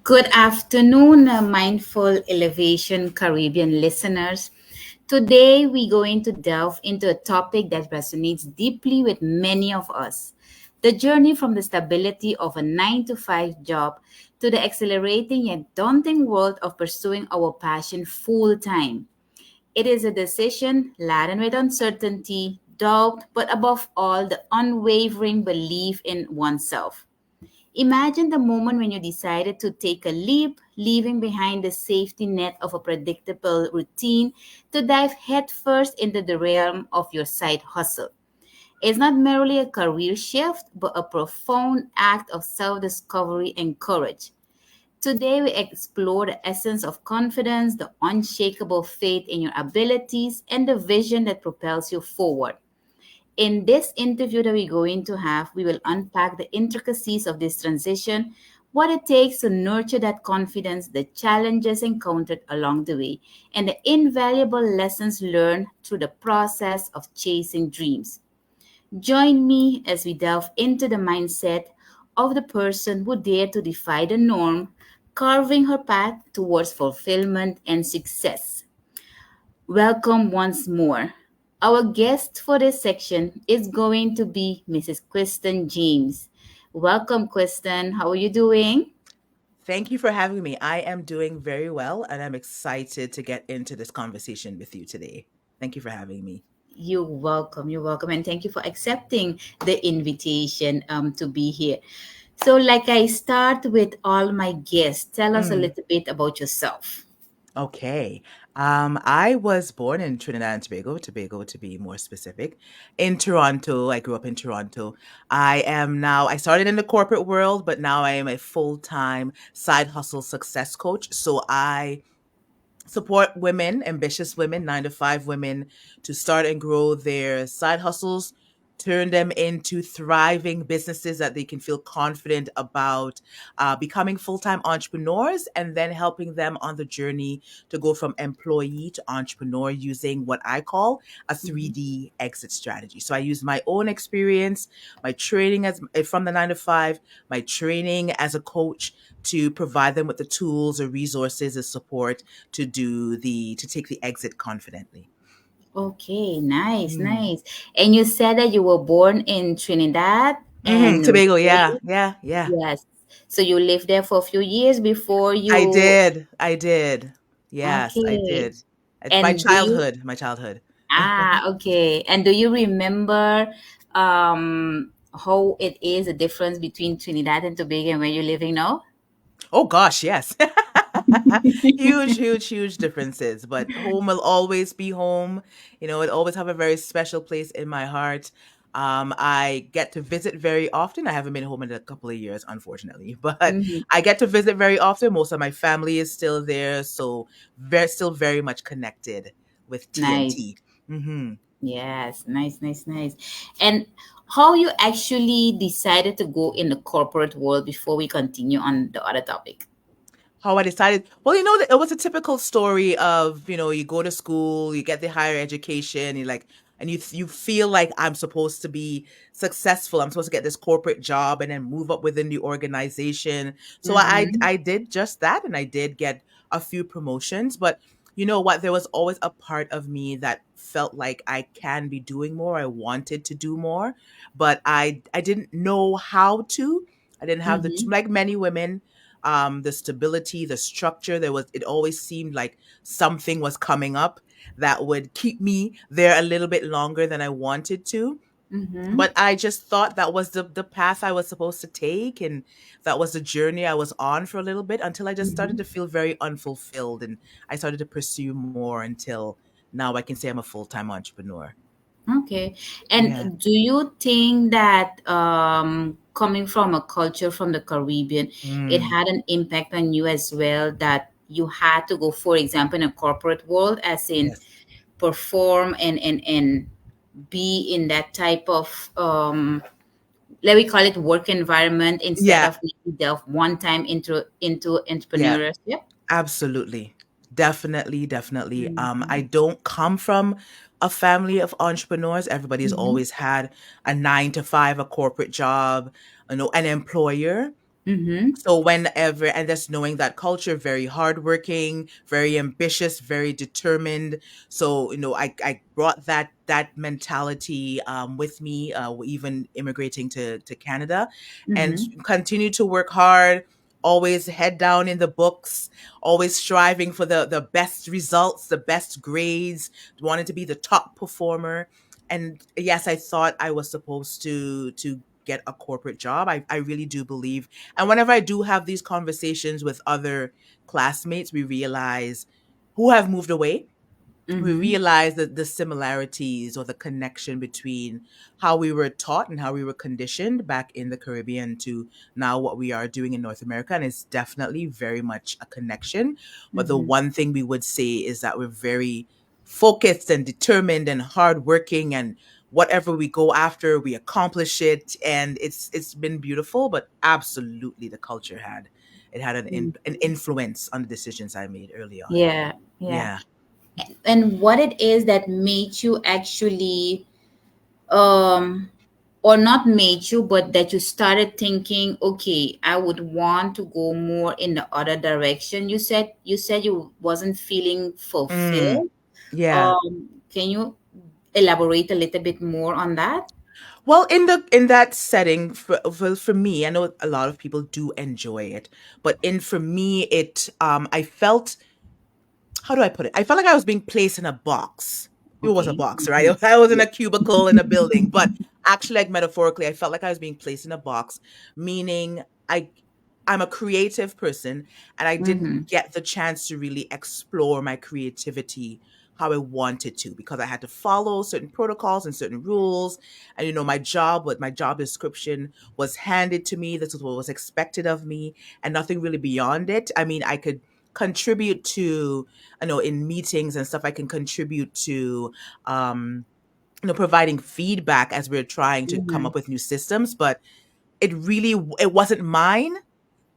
Good afternoon, Mindful Elevation Caribbean listeners. Today, we're going to delve into a topic that resonates deeply with many of us: the journey from the stability of a 9 to 5 job to the exhilarating yet daunting world of pursuing our passion full time. It is a decision laden with uncertainty, doubt, but above all, the unwavering belief in oneself. Imagine the moment when you decided to take a leap, leaving behind the safety net of a predictable routine to dive headfirst into the realm of your side hustle. It's not merely a career shift, but a profound act of self discovery and courage. Today, we explore the essence of confidence, the unshakable faith in your abilities, and the vision that propels you forward. In this interview that we're going to have, we will unpack the intricacies of this transition, what it takes to nurture that confidence, the challenges encountered along the way, and the invaluable lessons learned through the process of chasing dreams. Join me as we delve into the mindset of the person who dared to defy the norm, carving her path towards fulfillment and success. Welcome once more. Our guest for this section is going to be Mrs. Kristen James. Welcome, Kristen. How are you doing? Thank you for having me. I am doing very well and I'm excited to get into this conversation with you today. Thank you for having me. You're welcome. You're welcome. And thank you for accepting the invitation to be here. So, like I start with all my guests, tell us a Mm, little bit about yourself. okay. I was born in Trinidad and Tobago to be more specific, in Toronto. I grew up in Toronto. I started in the corporate world, but now I am a full-time side hustle success coach. So I support women, ambitious women, 9 to 5 women to start and grow their side hustles, turn them into thriving businesses that they can feel confident about becoming full time entrepreneurs, and then helping them on the journey to go from employee to entrepreneur using what I call a Mhm. 3D exit strategy. So I use my own experience, my training as from the 9 to 5, my training as a coach to provide them with the tools or resources or support to take the exit confidently. Okay, nice, Mm. nice. And you said that you were born in Trinidad and Tobago, yeah, raised. yeah, yeah. Yes. So you lived there for a few years before I you. did. I did. Yes, I Okay. did. It's my And do you? childhood, my childhood. Okay. And do you remember how it is the difference between Trinidad and Tobago and where you're living now? Oh gosh, yes. Huge, huge, huge differences, but home will always be home. It always have a very special place in my heart. I get to visit very often. I haven't been home in a couple of years, unfortunately, but Hmm. I get to visit very often. Most of my family is still there, so still very much connected with Nice. TNT. Hmm Yes, nice, nice, nice. And how you actually decided to go in the corporate world before we continue on the other topic? How I decided, well, it was a typical story of, you go to school, you get the higher education, and you feel like I'm supposed to be successful. I'm supposed to get this corporate job and then move up within the organization. So Mm-hmm. I did just that, and I did get a few promotions. But you know what? There was always a part of me that felt like I can be doing more. I wanted to do more, but I didn't know how to. I didn't have Mm-hmm. like many women, the stability, the structure. It always seemed like something was coming up that would keep me there a little bit longer than I wanted to. Mm-hmm. But I just thought that was the path I was supposed to take, and that was the journey I was on for a little bit until I just started Mm-hmm. to feel very unfulfilled, and I started to pursue more until now I can say I'm a full-time entrepreneur. Okay. Yeah. And do you think that coming from a culture from the Caribbean, it Mm. had an impact on you as well, that you had to go, for example, in a corporate world, as in Yes. perform and be in that type of let me call it work environment instead Yeah. of maybe delve one time into Yeah. entrepreneurship? Absolutely. Definitely, definitely. I Mm-hmm. don't come from a family of entrepreneurs. Everybody's Mm-hmm. always had a 9 to 5, a corporate job, an employer. Mm-hmm. So whenever, and just knowing that culture, very hardworking, very ambitious, very determined. So I brought that mentality with me, even immigrating to Canada, and Mm-hmm. continue to work hard. Always head down in the books, always striving for the best results, the best grades, wanted to be the top performer. And yes, I thought I was supposed to get a corporate job. I really do believe, and whenever I do have these conversations with other classmates, we realize who have moved away, we Mm-hmm. realize that the similarities or the connection between how we were taught and how we were conditioned back in the Caribbean to now what we are doing in North America. And it's definitely very much a connection. But the Mm-hmm. one thing we would say is that we're very focused and determined and hardworking, and whatever we go after, we accomplish it. And it's been beautiful, but absolutely the culture had it had an influence on the decisions I made early on. Yeah, yeah. Yeah. And what it is that made you actually, um or not made you, but that you started thinking, okay, I would want to go more in the other direction. You said you wasn't feeling Mm, fulfilled. yeah. Can you elaborate a little bit more on that? Well, in that setting, for me, I know a lot of people do enjoy it, but in for me, I felt, how do I put it? I felt like I was being placed in a box. It was a Okay. box, right? I was in a cubicle in a building, but actually, like metaphorically, I felt like I was being placed in a box, meaning I'm a creative person, and I didn't Mm-hmm. get the chance to really explore my creativity how I wanted to, because I had to follow certain protocols and certain rules. And my job description was handed to me. This was what was expected of me, and nothing really beyond it. I mean, I could contribute to, in meetings and stuff, I can contribute to, um, providing feedback as we're trying to come Mm-hmm. up with new systems, but it wasn't mine.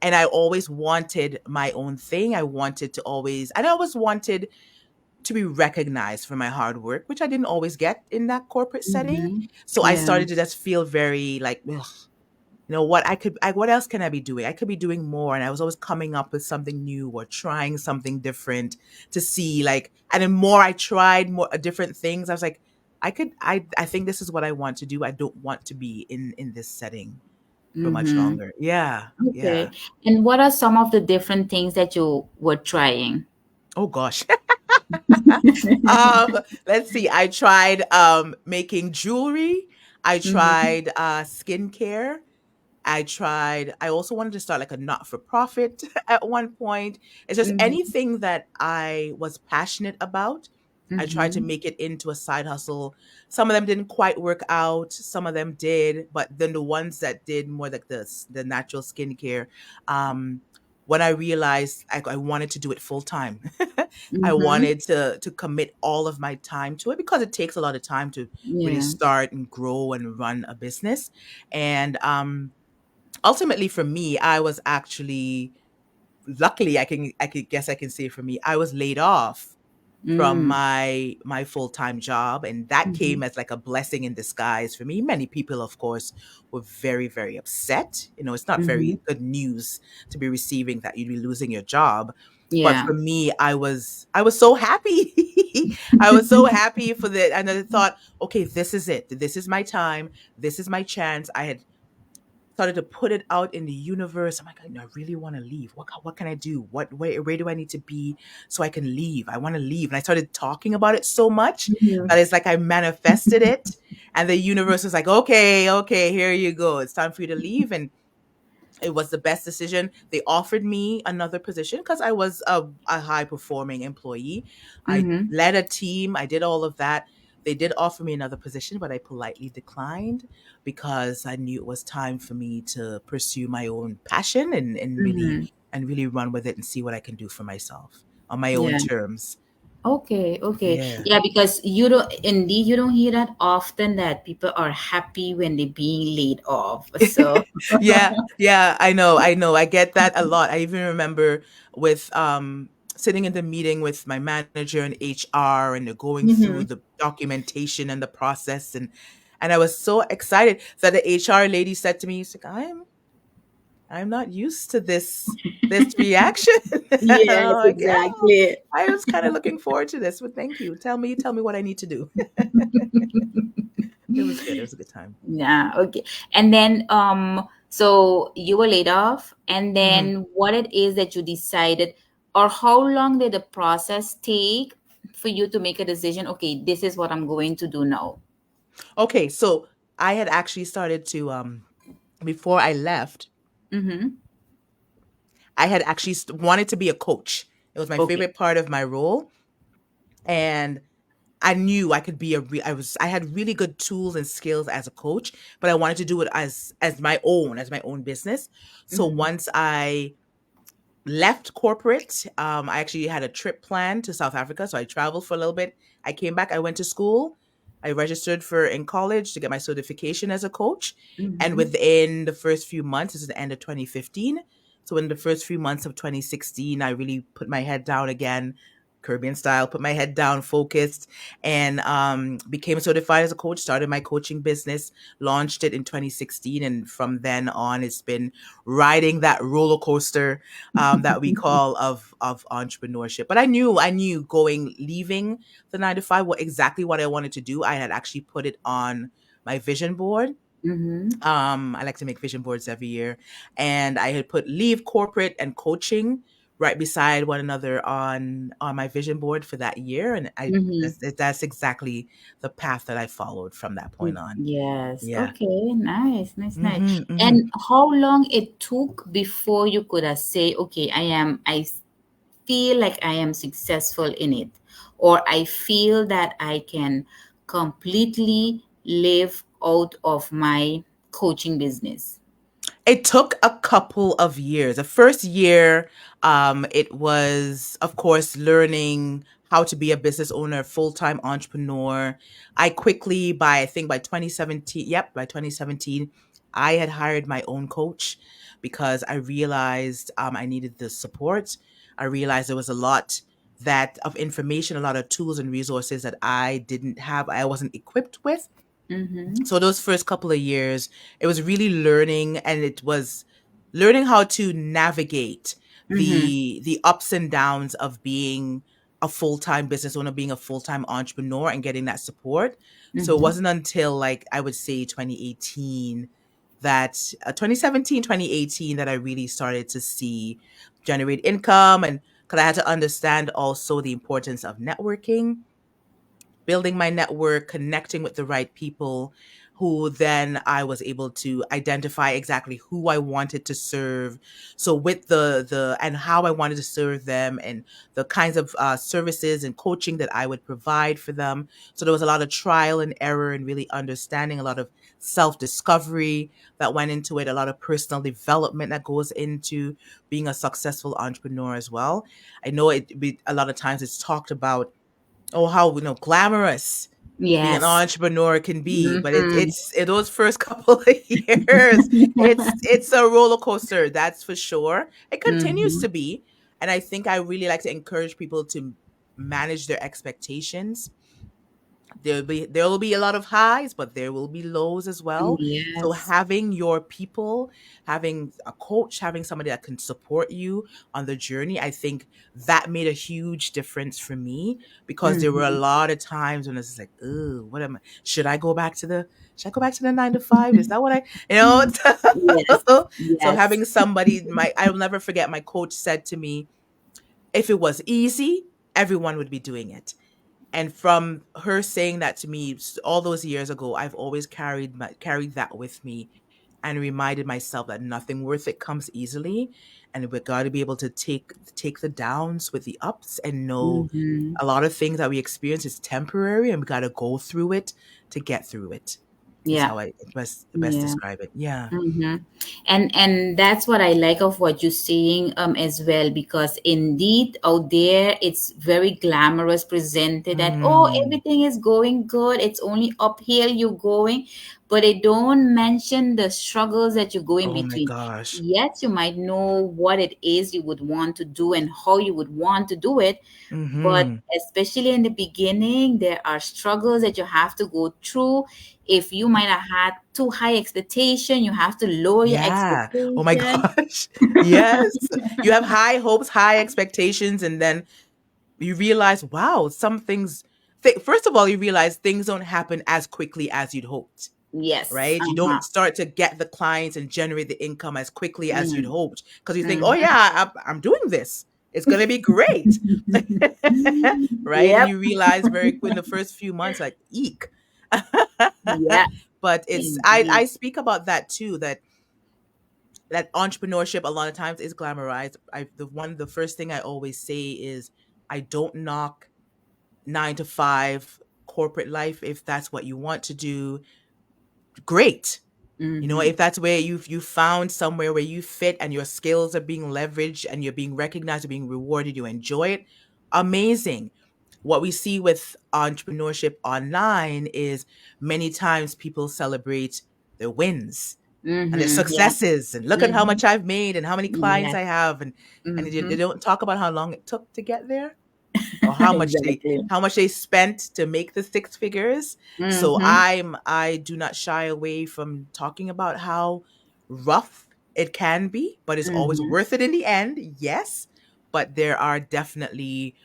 And I always wanted my own thing. I always wanted to be recognized for my hard work, which I didn't always get in that corporate setting. Mm-hmm. So I Yeah. started to just feel very like, ugh, what else can I be doing? I could be doing more. And I was always coming up with something new or trying something different to see, like, and the more I tried more different things, I was like, I think this is what I want to do. I don't want to be in this setting for much Mm-hmm. longer. Yeah. Yeah. Okay. And what are some of the different things that you were trying? Oh gosh. Let's see. I tried making jewelry. I Mm-hmm. tried skincare. I also wanted to start like a not for profit at one point. It's just Mm-hmm. anything that I was passionate about. I tried to Mm-hmm. make it into a side hustle. Some of them didn't quite work out. Some of them did, but then the ones that did, more like the natural skincare, um, when I realized I wanted to do it full time, I Mm-hmm. wanted to commit all of my time to it, because it takes a lot of time to really Yeah. start and grow and run a business. And ultimately for me, I was actually, luckily, I could guess I can say for me, I was laid off from Mm. my full-time job, and that Mm-hmm. came as like a blessing in disguise for me. Many people, of course, were very, very upset. It's not Mm-hmm. very good news to be receiving, that you'd be losing your job. But Yeah. for me, I was so happy. I was so happy for the and I thought, okay, this is it. This is my time. This is my chance. I had started to put it out in the universe. I'm like, I really want to leave. What can I do? Where do I need to be so I can leave? I want to leave. And I started talking about it so much Mhm. that it's like I manifested it. And the universe was like, okay, okay, here you go. It's time for you to leave. And it was the best decision. They offered me another position because I was a high performing employee. I Mhm. led a team. I did all of that. They did offer me another position, but I politely declined because I knew it was time for me to pursue my own passion, Mhm. and really run with it and see what I can do for myself on my own Yeah. terms. Okay. Okay. Yeah. Yeah, because you don't hear that often that people are happy when they're being laid off. So. Yeah, yeah, I know. I get that a lot. I even remember with sitting in the meeting with my manager and HR, and they're going through Mhm. the documentation and the process, and I was so excited that the HR lady said to me, she's like, I'm not used to this reaction. And I'm Yes, like, yeah, exactly. I was kind of looking forward to this, but thank you. Tell me what I need to do. It was good. It was a good time. Yeah, okay. And then so you were laid off, and Mhm. then what it is that you decided, or how long did the process take for you to make a decision, okay, this is what I'm going to do now? Okay, so I had actually started to before I left, Mm-hmm. I had actually wanted to be a coach. It was my Okay. favorite part of my role, and I knew I could be I had really good tools and skills as a coach, but I wanted to do it as my own business. So Mm-hmm. once I left corporate, I actually had a trip planned to South Africa, so I traveled for a little bit. I came back, I went to school. I registered for in college to get my certification as a coach, and Mm-hmm. within the first few months, this is the end of 2015. So in the first few months of 2016, I really put my head down again, Caribbean style, put my head down, focused, and became certified as a coach. Started my coaching business, launched it in 2016, and from then on, it's been riding that roller coaster that we call of entrepreneurship. But I knew going leaving the 9 to 5 what exactly what I wanted to do. I had actually put it on my vision board. Mm-hmm. I like to make vision boards every year, and I had put leave corporate and coaching right beside one another on my vision board for that year, and I Mm-hmm. that's exactly the path that I followed from that point on. Yes. Yeah. Okay. Nice. Nice. Nice. Mhm. Mhm. And how long it took before you could have say, okay, I feel like I am successful in it, or I feel that I can completely live out of my coaching business. It took a couple of years. The first year, it was, of course, learning how to be a business owner, full-time entrepreneur. I quickly, by I think by 2017, yep, by 2017, I had hired my own coach because I realized I needed the support. I realized there was a lot that of information, a lot of tools and resources that I didn't have, I wasn't equipped with. Mm-hmm. So those first couple of years, it was really learning, and it was learning how to navigate Mm-hmm. the ups and downs of being a full-time business owner, being a full-time entrepreneur, and getting that support. So it Mm-hmm. wasn't until, like, I would say 2018 that 2017, 2018, that I really started to see generate income, and because I had to understand also the importance of networking, building my network, connecting with the right people, who then I was able to identify exactly who I wanted to serve. So with the and how I wanted to serve them, and the kinds of services and coaching that I would provide for them. So there was a lot of trial and error, and really understanding, a lot of self discovery that went into it, a lot of personal development that goes into being a successful entrepreneur as well. I know a lot of times it's talked about, oh, how, glamorous being an Yes. entrepreneur can be, but Mm-hmm. it's in those first couple of years, it's a roller coaster, that's for sure. It continues Mm-hmm. to be, and I think I really like to encourage people to manage their expectations. There will be a lot of highs, but there will be lows as well. So Yes. having your people, having a coach, having somebody that can support you on the journey, I think that made a huge difference for me, because there were a Mm-hmm. lot of times when it's like, oh, what am I? Should I go back to the 9 to 5? Is that what I, you know? Yes. So Yes. having somebody, I'll never forget, my coach said to me, if it was easy, everyone would be doing it. And from her saying that to me all those years ago, I've always carried that with me, and reminded myself that nothing worth it comes easily, and we got to be able to take the downs with the ups, and know Mm-hmm. a lot of things that we experience is temporary, and we got to go through it to get through it. Is Yeah. how I best Yeah. describe it. Yeah. Mm-hmm. And that's what I like of what you're saying as well, because indeed out there it's very glamorous presented that, oh, Mm. everything is going good, it's only uphill you're going, but they don't mention the struggles that you go in Oh my between. gosh. Yes, you might know what it is you would want to do and how you would want to do it, but Mm-hmm. especially in the beginning, there are struggles that you have to go through. If you might have had too high expectation, you have to lower your Yeah. Oh my expectation. gosh. Yes. You have high hopes, high expectations, and then you realize, wow, some things. First of all, you realize things don't happen as quickly as you'd hoped, Yes. right? You don't start to get the clients and generate the income as quickly as you'd Mm. hoped because you think, oh Mhm. yeah, I'm doing this. It's gonna be great, right? And Yep. you realize very quick in the first few months, like, eek. Yeah. But I Indeed. speak about that too. That entrepreneurship a lot of times is glamorized. The first thing I always say is I don't knock 9 to 5 corporate life. If that's what you want to do, great. You know, Mm-hmm. if that's where you found somewhere where you fit and your skills are being leveraged and you're being recognized, you're being rewarded, you enjoy it, amazing. What we see with entrepreneurship online is many times people celebrate their wins and their Mm-hmm. Yeah. successes and look at how Mm-hmm. much I've made and how many clients Yes. I have, and they Mm-hmm. don't talk about how long it took to get there or how much they Exactly. spent to make the six figures. So Mm-hmm. I do not shy away from talking about how rough it can be, but it's always Mm-hmm. worth it in the end. Yes, but there are definitely,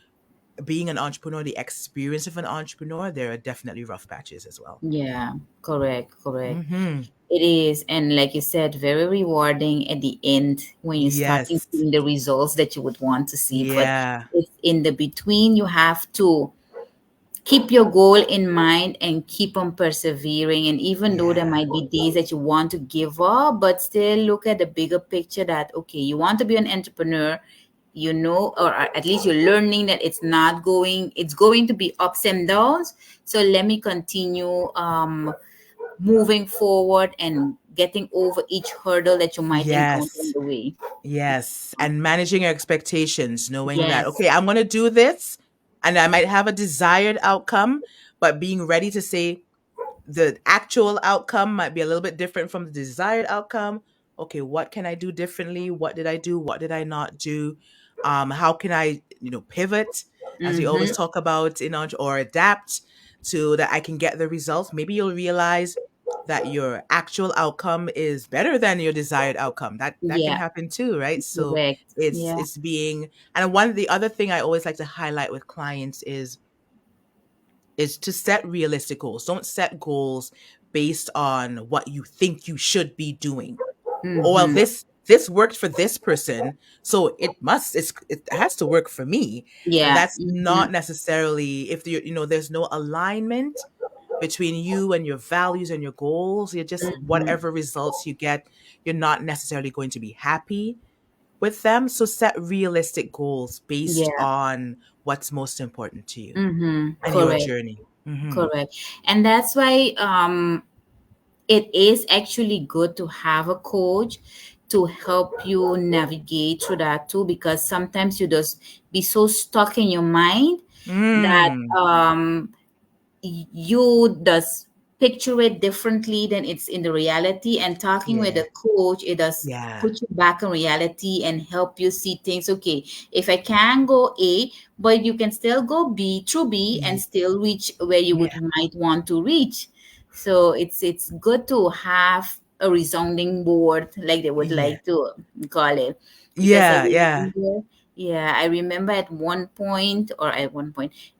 being an entrepreneur, the experience of an entrepreneur, there are definitely rough patches as well. Yeah. Correct. Correct. Mhm. It is, and like you said, very rewarding at the end when you're starting Yes. seeing the results that you would want to see. But Yeah. it's in the between, you have to keep your goal in mind and keep on persevering. And even though there Yeah. might be days that you want to give up, but still look at the bigger picture that, okay, you want to be an entrepreneur, or at least you're learning that it's going to be ups and downs. So let me continue moving forward and getting over each hurdle that you might encounter in Yes. the way. Yes, and managing your expectations, knowing that, Yes. okay, I'm going to do this and I might have a desired outcome, but being ready to say, the actual outcome might be a little bit different from the desired outcome. Okay, what can I do differently? What did I do? What did I not do? How can I, pivot, as we always Mm-hmm. talk about or adapt so that I can get the results? Maybe you'll realize that your actual outcome is better than your desired outcome. That can Yeah. happen too, right? So Correct. it's Yeah. it's being, and one of the other thing I always like to highlight with clients is to set realistic goals. Don't set goals based on what you think you should be doing. Oh well, Mm-hmm. this worked for this person, so it has to work for me. And Yeah. that's Mm-hmm. not necessarily, if there's no alignment between you and your values and your goals. You're just, Mm-hmm. whatever results you get, you're not necessarily going to be happy with them. So set realistic goals based Yeah. on what's most important to you Mm-hmm. and your Correct. journey. Mhm. Correct. And that's why it is actually good to have a coach to help you navigate through that too, because sometimes you just be so stuck in your mind that Mm. you does picture it differently than it's in the reality, and talking with Yeah. a coach, it does Yeah. put you back in reality and help you see things. Okay, if I can go A, but you can still go B through B and Ye still reach where you would yeah. might want to reach. So it's good to have a resounding board, like they would Yeah. like to call it, because I Yeah, yeah. remember, yeah, I remember at one point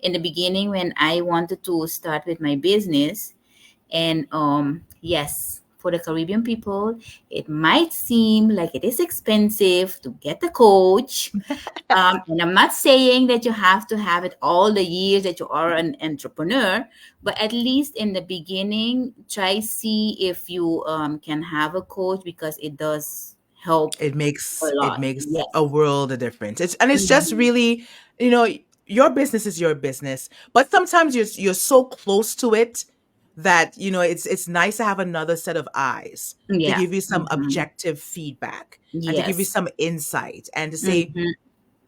in the beginning when I wanted to start with my business. And yes, for the Caribbean people, it might seem like it is expensive to get a coach. And I'm not saying that you have to have it all the years that you are an entrepreneur, but at least in the beginning, try see if you can have a coach, because it does help a It lot. makes Yes. a world of difference. It's just Mhm. really, you know, your business is your business, but sometimes you're so close to it that, it's nice to have another set of eyes to Yeah. give you some Hmm. objective feedback and to give you Yes. some insight and to say, Hmm.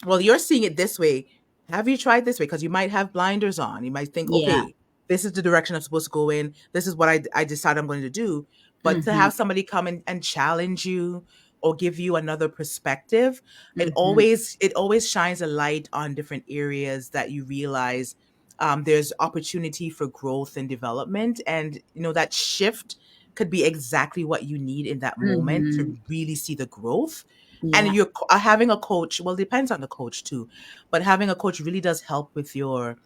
well, you're seeing it this way. Have you tried this way? Because you might have blinders on. You might think, Yeah. okay, this is the direction I'm supposed to go in. This is what I decide I'm going to do. But to Mm-hmm. have somebody come in and challenge you or give you another perspective, Mm-hmm. it always shines a light on different areas that you realize there's opportunity for growth and development. And that shift could be exactly what you need in that moment Mm-hmm. to really see the growth. And Yeah. having a coach, well, depends on the coach too, but having a coach really does help with your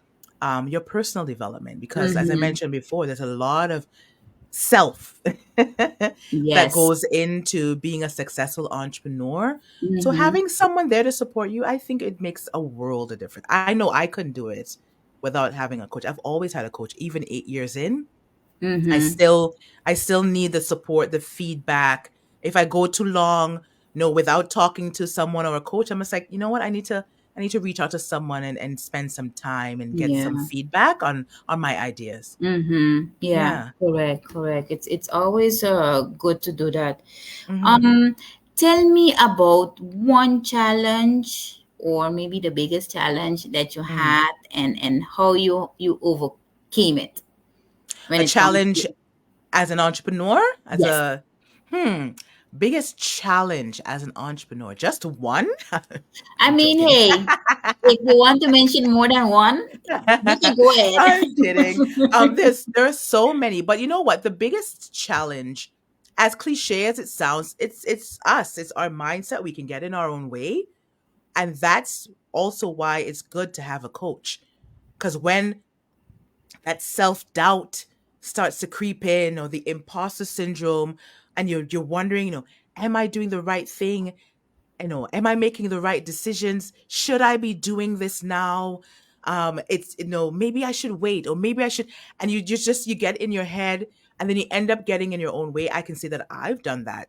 personal development, because as I Mm-hmm. mentioned before, there's a lot of self that Yes. goes into being a successful entrepreneur. So Mm-hmm. having someone there to support you, I think it makes a world of difference. I know I couldn't do it without having a coach. I've always had a coach, even 8 years in. I Mm-hmm. still I still need the support, the feedback. If I go too long, without talking to someone or a coach, I'm just like, you know what? I need to reach out to someone and spend some time and get some Yeah. feedback on my ideas. Mm-hmm. Yeah. Yeah. Correct. Correct. It's always good to do that. Hmm. Um, Tell me about one challenge, or maybe the biggest challenge that you Mm. had, and how you overcame it when A it comes challenge to. as an entrepreneur, as Yes. a hmm, biggest challenge as an entrepreneur. Just one? I I'm mean, joking. hey, if you want to mention more than one, you can go ahead. I'm kidding. There are so many, but you know what? The biggest challenge, as cliche as it sounds, it's us. It's our mindset. We can get in our own way, and that's also why it's good to have a coach. Because when that self doubt starts to creep in, or the imposter syndrome, and you're wondering, am I doing the right thing? Am I making the right decisions? Should I be doing this now? It's maybe I should wait, or maybe I should. And you get in your head, and then you end up getting in your own way. I can say that I've done that.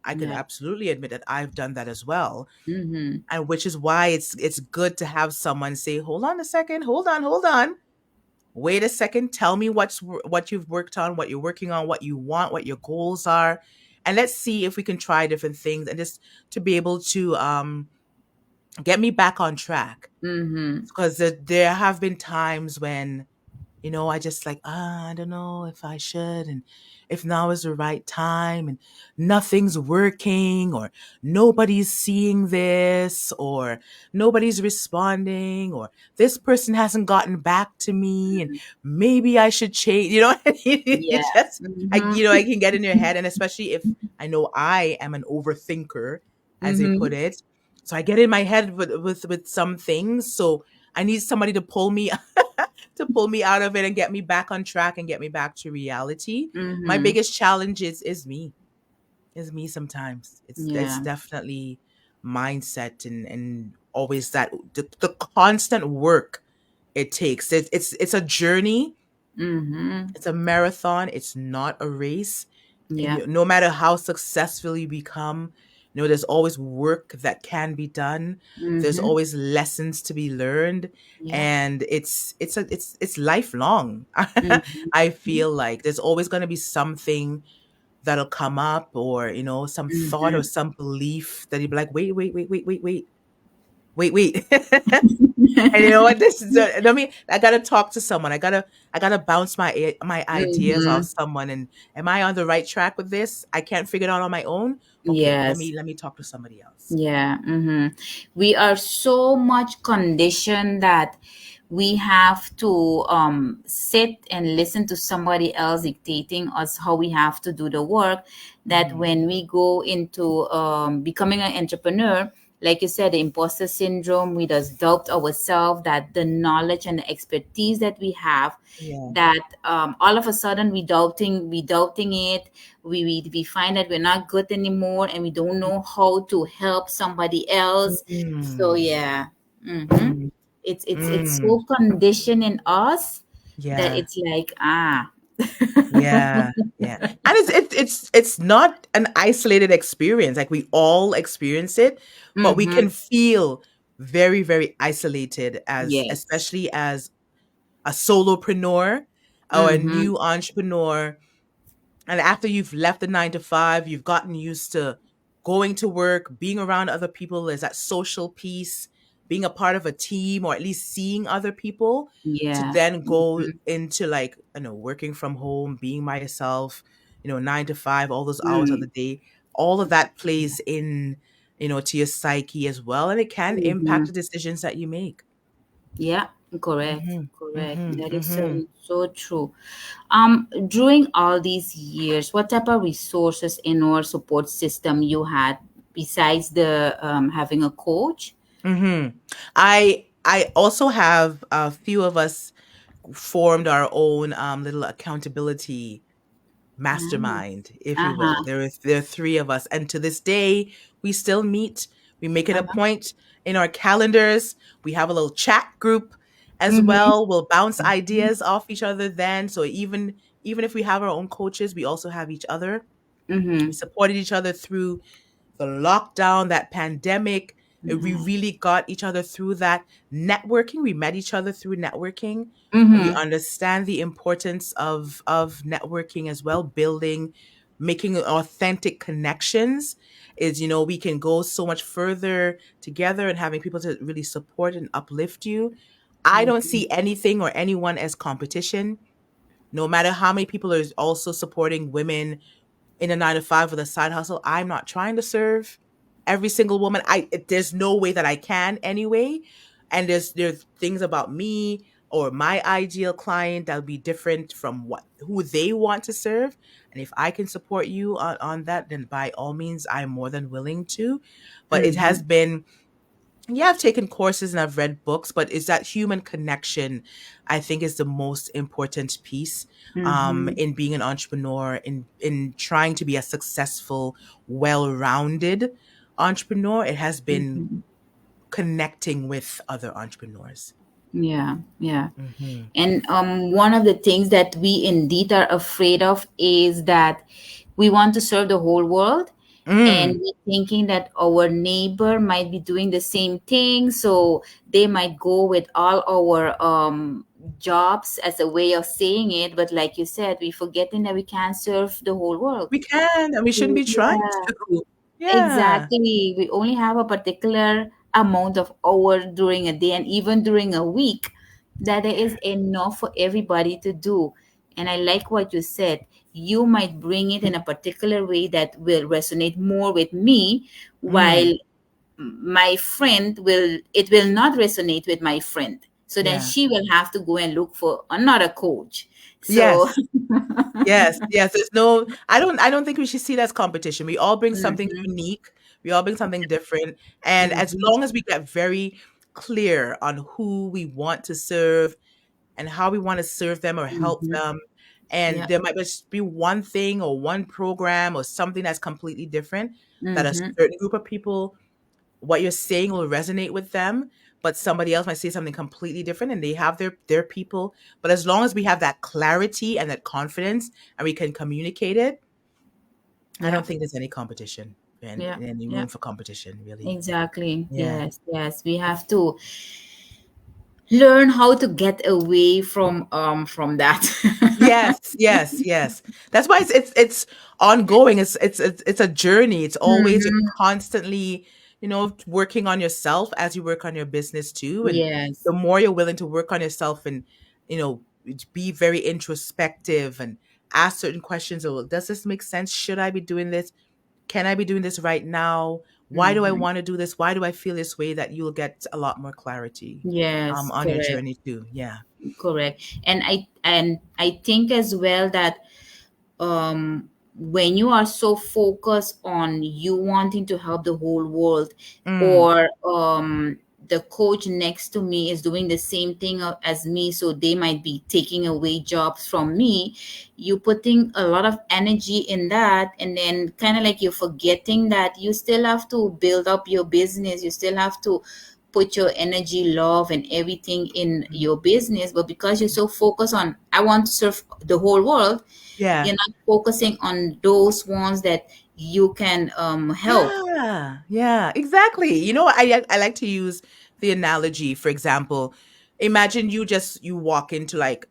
I could Yeah. absolutely admit that I've done that as well. Mm-hmm. And which is why it's good to have someone say, hold on a second, hold on, wait a second, tell me what you've worked on, what you're working on, what you want, what your goals are, and let's see if we can try different things, and just to be able to get me back on track. Mm-hmm. Because there have been times when I just like, I don't know if I should, and if now is the right time, and nothing's working, or nobody's seeing this, or nobody's responding, or this person hasn't gotten back to me, and maybe I should change. You Yeah. just, Mm-hmm. I can get in your head, and especially if I know I am an overthinker, as they Mm-hmm. put it. So I get in my head with some things. So I need somebody to pull me out of it and get me back on track and get me back to reality. My Mm-hmm. biggest challenge is me sometimes. It's Yeah. definitely mindset, and always that the constant work it takes. It's a journey, Mm-hmm. it's a marathon, it's not a race. And Yeah. no matter how successful you become, there's always work that can be done. There's Mm-hmm. always lessons to be learned, Yeah. and it's lifelong. Mm-hmm. I feel like there's always going to be something that'll come up, or some thought or Mm-hmm. some belief that you'd be like, wait, wait, wait, wait, wait, wait, wait, wait. And you know what? This is. I mean, I gotta talk to someone. I gotta bounce my ideas off Mm-hmm. someone. And am I on the right track with this? I can't figure it out on my own. Okay, let Yes. me let me talk to somebody else. Yeah. Mm-hmm. We are so much conditioned that we have to sit and listen to somebody else dictating us how we have to do the work, that Hmm. when we go into becoming an entrepreneur, like you said, the imposter syndrome, we just doubt ourselves, that the knowledge and the expertise that we have, Yeah. that all of a sudden we doubting it. We find that we're not good anymore, and we don't know how to help somebody else. So Mm. yeah. Mm-hmm. Mm. It's Mm. so conditioned in us that Yeah. it's like, ah. Yeah. Yeah. And it's not an isolated experience. Like, we all experience it, but we Mm-hmm. can feel very, very isolated, as Yes. especially as a solopreneur or a Mm-hmm. new entrepreneur. And after you've left the 9 to 5, you've gotten used to going to work, being around other people. There's that social piece. being a part of a team, or at least seeing other people, to Yeah. then go Mhm. into, like, working from home, being by yourself, 9 to 5, all those hours of the Mm. day, all of that plays in, to your psyche as well, and it can impact Mhm. the decisions that you make. Yeah, correct, Mhm. correct. Mhm. That is Mhm. so true. During all these years, what type of resources in or support system you had besides the having a coach? Mhm. I also have a few of us formed our own little accountability Ah, mastermind, if you will. uh-huh, There are three of us, and to this day, we still meet. We make it a uh-huh. point in our calendars. We have a little chat group as Mm-hmm. well. We'll bounce ideas off each other then. So even if we have our own coaches, we also have each other. We Mm-hmm. supported each other through the lockdown, that pandemic. We Mm-hmm. really got each other through that. Networking, we met each other through networking. We Mm-hmm. understand the importance of networking as well, building, making authentic connections. Is, we can go so much further together, and having people to really support and uplift you. I don't Mm-hmm. see anything or anyone as competition. No matter how many people are also supporting women in a 9 to 5 with a side hustle. I'm not trying to serve every single woman. There's no way that I can anyway. And there's things about me or my ideal client that'll be different from what who they want to serve. And if I can support you on that, then by all means I'm more than willing to. But it Mm-hmm. has been, yeah, I've taken courses and I've read books, but it's that human connection, I think, is the most important piece Mm-hmm. in being an entrepreneur, in trying to be a successful, well-rounded entrepreneur. It has been Mm-hmm. connecting with other entrepreneurs. Yeah, yeah. Hmm. And one of the things that we indeed are afraid of is that we want to serve the whole world, and Mm. we're thinking that our neighbor might be doing the same thing, so they might go with all our jobs as a way of saying it. But like you said, we're forgetting that we can't serve the whole world. We can, and we shouldn't be trying Yeah. to. Yeah. Exactly. We only have a particular amount of hour during a day and even during a week that there is enough for everybody to do. And I like what you said. You might bring it in a particular way that will resonate more with me, Mm. while my friend will it will not resonate with my friend. So then Yeah. she will have to go and look for another coach. So Yes. Yes, yes. I don't think we should see that as competition. We all bring something Mhm, unique. We all bring something different. And as mhm, long as we get very clear on who we want to serve and how we want to serve them or help mhm. them, and Yeah. there might just be one thing or one program or something that's completely different, that a Mhm. certain group of people, what you're saying will resonate with them, but somebody else might say something completely different, and they have their people. But as long as we have that clarity and that confidence, and we can communicate it, I Yeah. don't think there's any competition and Yeah. any Yeah. room for competition, really. Exactly. Yeah. Yes. Yes. We have to learn how to get away from that. Yes, yes, yes. That's why it's ongoing. It's a journey. It's always, you're Hmm. constantly, working on yourself as you work on your business too. And Yes. the more you're willing to work on yourself and, you know, be very introspective and ask certain questions. Oh, does this make sense? Should I be doing this? Can I be doing this right now? Why do I Hmm. want to do this? Why do I feel this way? That you'll get a lot more clarity Yes. on your Correct. journey too. Yeah. Correct. And I think as well that when you are so focused on you wanting to help the whole world, Mm. or the coach next to me is doing the same thing as me, so they might be taking away jobs from me, you putting a lot of energy in that, and then kind of like you're forgetting that you still have to build up your business, you still have to put your energy, love, and everything in Mm. your business. But because you're so focused on I want to serve the whole world, Yeah. you're not focusing on those ones that you can help. Yeah, yeah, exactly. I like to use the analogy. For example, imagine you walk into like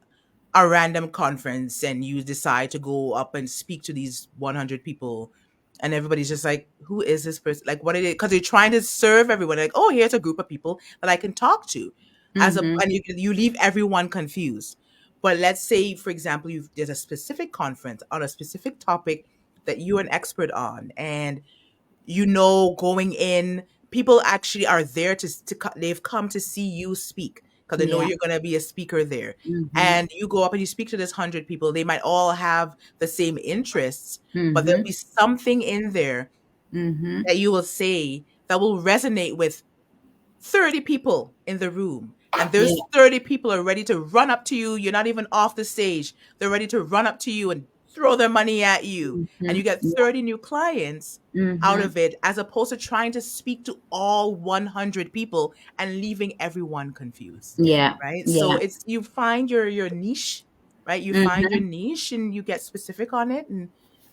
a random conference and you decide to go up and speak to these 100 people, and everybody's just like, who is this person? Like, what are they? Because they're trying to serve everyone. Like, oh, here's a group of people that I can talk to, Mm-hmm. and you leave everyone confused. But let's say, for example, there's a specific conference on a specific topic that you're an expert on, and going in, people actually are there they've come to see you speak because they know Yeah. you're going to be a speaker there. Mm-hmm. And you go up and you speak to this 100 people. They might all have the same interests, but there'll Mm-hmm. be something in there Mm-hmm. that you will say that will resonate with 30 people in the room, and Yeah. there's 30 people are ready to run up to you. You're not even off the stage. They're ready to run up to you and throw their money at you. And Mm-hmm. you get Yeah. 30 new clients out Mm-hmm. of it, as opposed to trying to speak to all 100 people and leaving everyone confused. Yeah. Right? So Yeah. it's you find your niche, right? You find your Mm-hmm. niche and you get specific on it,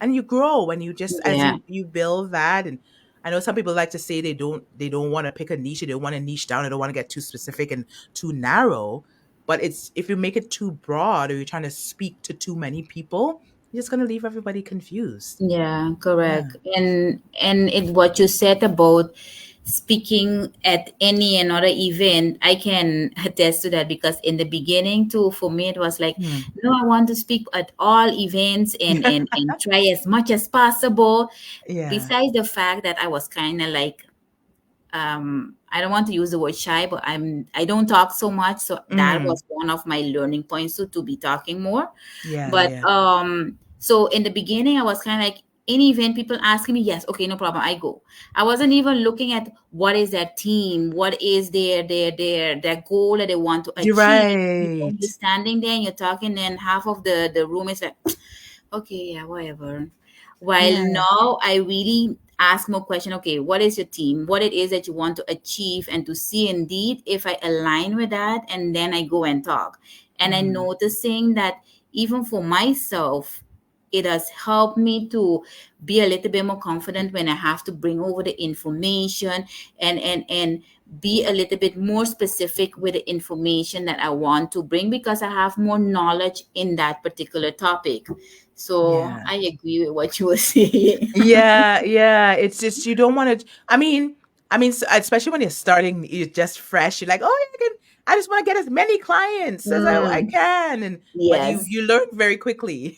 and you grow, and you just as Yeah. you build that. And I know some people like to say they don't want to pick a niche, they don't want to niche down, they don't want to get too specific and too narrow. But it's if you make it too broad, or you're trying to speak to too many people, you're just gonna leave everybody confused. Yeah, Yeah. correct. And it what you said about speaking at any another event, I can attest to that because in the beginning too, for me it was like, Hmm. no, I want to speak at all events and try as much as possible. Yeah. Besides the fact that I was kind of like I don't want to use the word shy, but I don't talk so much, so that Mm. was one of my learning points to be talking more. Yeah, But yeah. so in the beginning, I was kind of like, any event people asking me, yes, okay, no problem, I go. I wasn't even looking at what is their team, what is their goal that they want to You're achieve. You're right. standing there and you're talking, and half of the room is like, okay, yeah, whatever. While Yeah. now I really ask more question, okay, what is your team? What it is that you want to achieve, and to see indeed if I align with that, and then I go and talk. And I Mm. noticing that even for myself, it has helped me to be a little bit more confident when I have to bring over the information, and be a little bit more specific with the information that I want to bring, because I have more knowledge in that particular topic. So Yeah. I agree with what you were saying. Yeah, yeah. It's just you don't want to. Especially when you're starting, you're just fresh. You're like, oh, I just want to get as many clients as I Mm, can, and but you yes, you learn very quickly.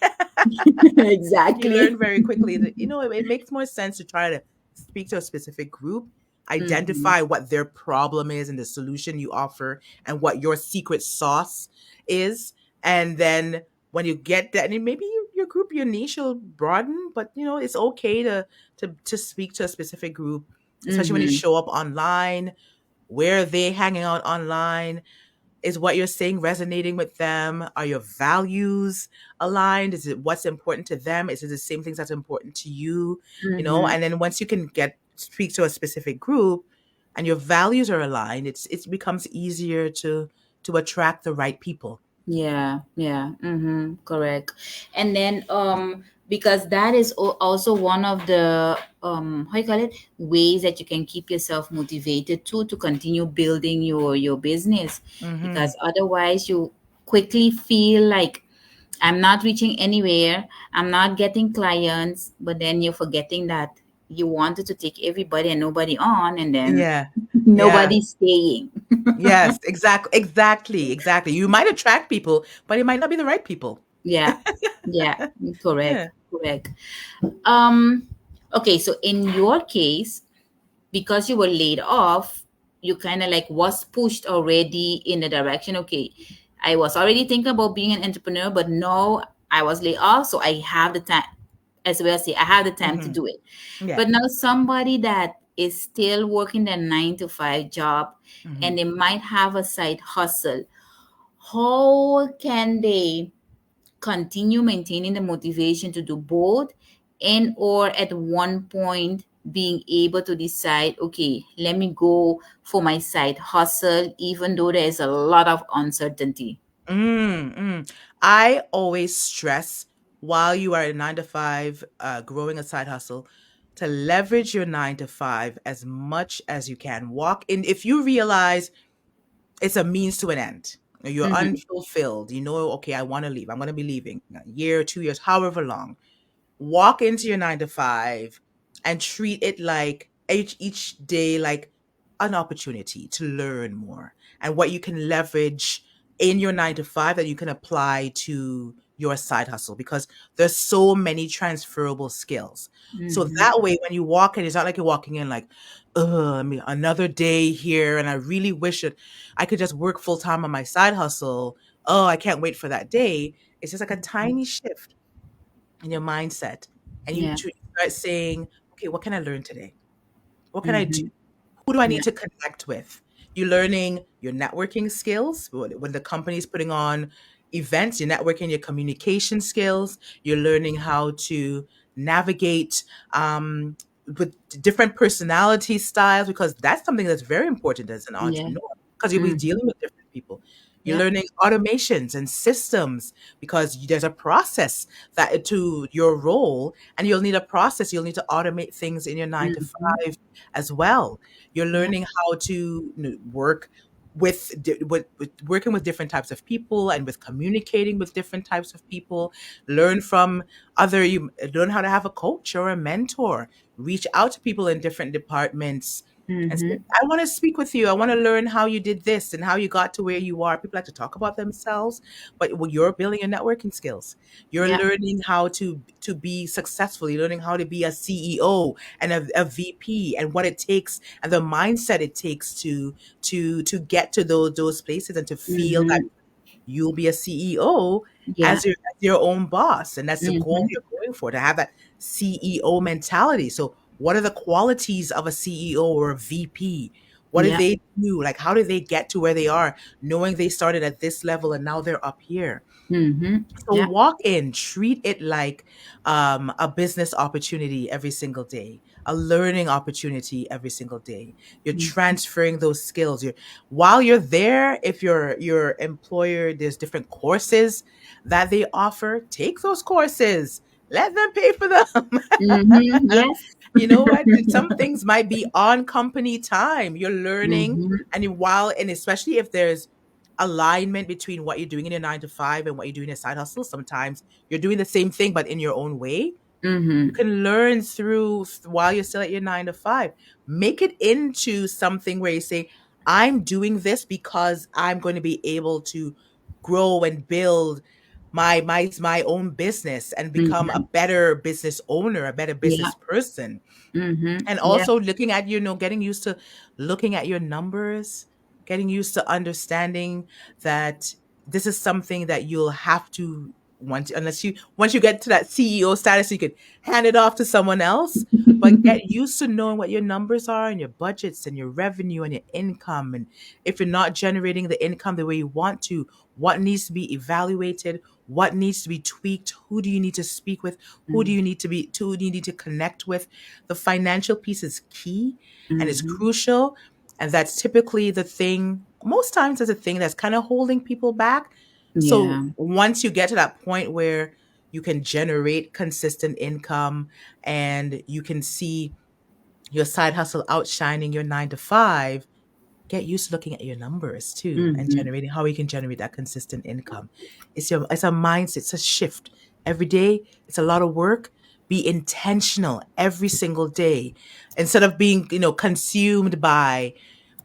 You exactly. learn very quickly that it makes more sense to try to speak to a specific group, Hmm. identify what their problem is and the solution you offer, and what your secret sauce is. And then when you get that, and maybe your group, your niche will broaden, but it's okay to speak to a specific group, especially when you Hmm. show up online. Where are they hanging out online? Is what you're saying resonating with them? Are your values aligned? Is it what's important to them? Is it the same things that's important to you? Hmm. And then once you can get speak to a specific group and your values are aligned, it becomes easier to attract the right people. Yeah, yeah, correct. And then because that is also one of the how you call it, ways that you can keep yourself motivated to continue building your business, Hmm. because otherwise you quickly feel like, I'm not reaching anywhere, I'm not getting clients, but then you're forgetting that you wanted to take everybody and nobody on, and then Yeah. Yeah. nobody's staying. Yes, exactly. You might attract people, but it might not be the right people. Yeah, yeah, correct, Yeah. correct. Um, okay, so in your case, because you were laid off, you kind of like was pushed already in the direction. Okay, I was already thinking about being an entrepreneur, but no, I was laid off, so I have the time. As well, say I have the time to Hmm. do it. Yeah. But now somebody that is still working their 9 to 5 job, Hmm. and they might have a side hustle. How can they continue maintaining the motivation to do both, and or at one point being able to decide, okay, let me go for my side hustle even though there's a lot of uncertainty? Mm, mm. I always stress, while you are a 9 to 5, growing a side hustle, to leverage your 9 to 5 as much as you can. Walk in if you realize it's a means to an end. You're Mm-hmm. unfulfilled. Okay, I want to leave. I'm going to be leaving a year, 2 years, however long. Walk into your 9 to 5. and treat it like each day like an opportunity to learn more and what you can leverage in your 9 to 5 that you can apply to your side hustle, because there's so many transferable skills. So Mm-hmm. that way when you walk in, it's not like you're walking in like, I mean, another day here and I really wish that I could just work full time on my side hustle. Oh, I can't wait for that day. It's just like a tiny shift in your mindset, and you Yeah. start saying, okay, what can I learn today? What can I do? Mm-hmm. Who do I need Yeah. to connect with? You're learning your networking skills when the company's putting on events, you're networking your communication skills, you're learning how to navigate um, with different personality styles, because that's something that's very important as an Yeah. entrepreneur, because you'll be Mm-hmm. dealing with different people. You're Yeah. learning automations and systems because there's a process that to your role, and you'll need a process. You'll need to automate things in your nine to Mm-hmm. five as well. You're Yeah. learning how to work with working with different types of people and with communicating with different types of people. Learn from you learn how to have a coach or a mentor. Reach out to people in different departments and say, Mm-hmm. I want to speak with you. I want to learn how you did this and how you got to where you are. People like to talk about themselves, but when you're building your networking skills, you're Yeah. learning how to be successful. You're learning how to be a CEO and a VP, and what it takes and the mindset it takes to get to those places and to feel that Mm-hmm. you'll be a CEO Yeah. as your own boss. And that's the goal Mm-hmm. you're going for, to have that CEO mentality. So what are the qualities of a CEO or a VP? What do Yeah. they do? Like, how do they get to where they are, knowing they started at this level and now they're up here? Mm-hmm. So Yeah. walk in, treat it like a business opportunity every single day, a learning opportunity every single day. You're Mm-hmm. transferring those skills. While you're there, if your employer, there's different courses that they offer, take those courses. Let them pay for them. Mm-hmm. Yes. You know what? Some things might be on company time. You're learning, Mm-hmm. and especially if there's alignment between what you're doing in your 9 to 5 and what you do in your side hustle, sometimes you're doing the same thing but in your own way. You Mm-hmm. can learn while you're still at your 9 to 5. Make it into something where you say, I'm doing this because I'm going to be able to grow and build my own business and become a Mm-hmm. better business owner, a better Yeah. business person. Mm-hmm. And Yeah. also looking at, getting used to looking at your numbers, getting used to understanding that this is something that you'll have to once you get to that CEO status, you could hand it off to someone else. But get used to knowing what your numbers are and your budgets and your revenue and your income. And if you're not generating the income the way you want to, what needs to be evaluated, what needs to be tweaked, who do you need to speak with, who do you need to connect with. The financial piece is key and is Mm-hmm. crucial. And that's typically the thing, most times, is a thing that's kind of holding people back. So Yeah. once you get to that point where you can generate consistent income and you can see your side hustle outshining your 9 to 5, get used to looking at your numbers too and Mm-hmm. generating how we can generate that consistent income. It's a mindset, it's a shift. Every day, it's a lot of work. Be intentional every single day. Instead of being, consumed by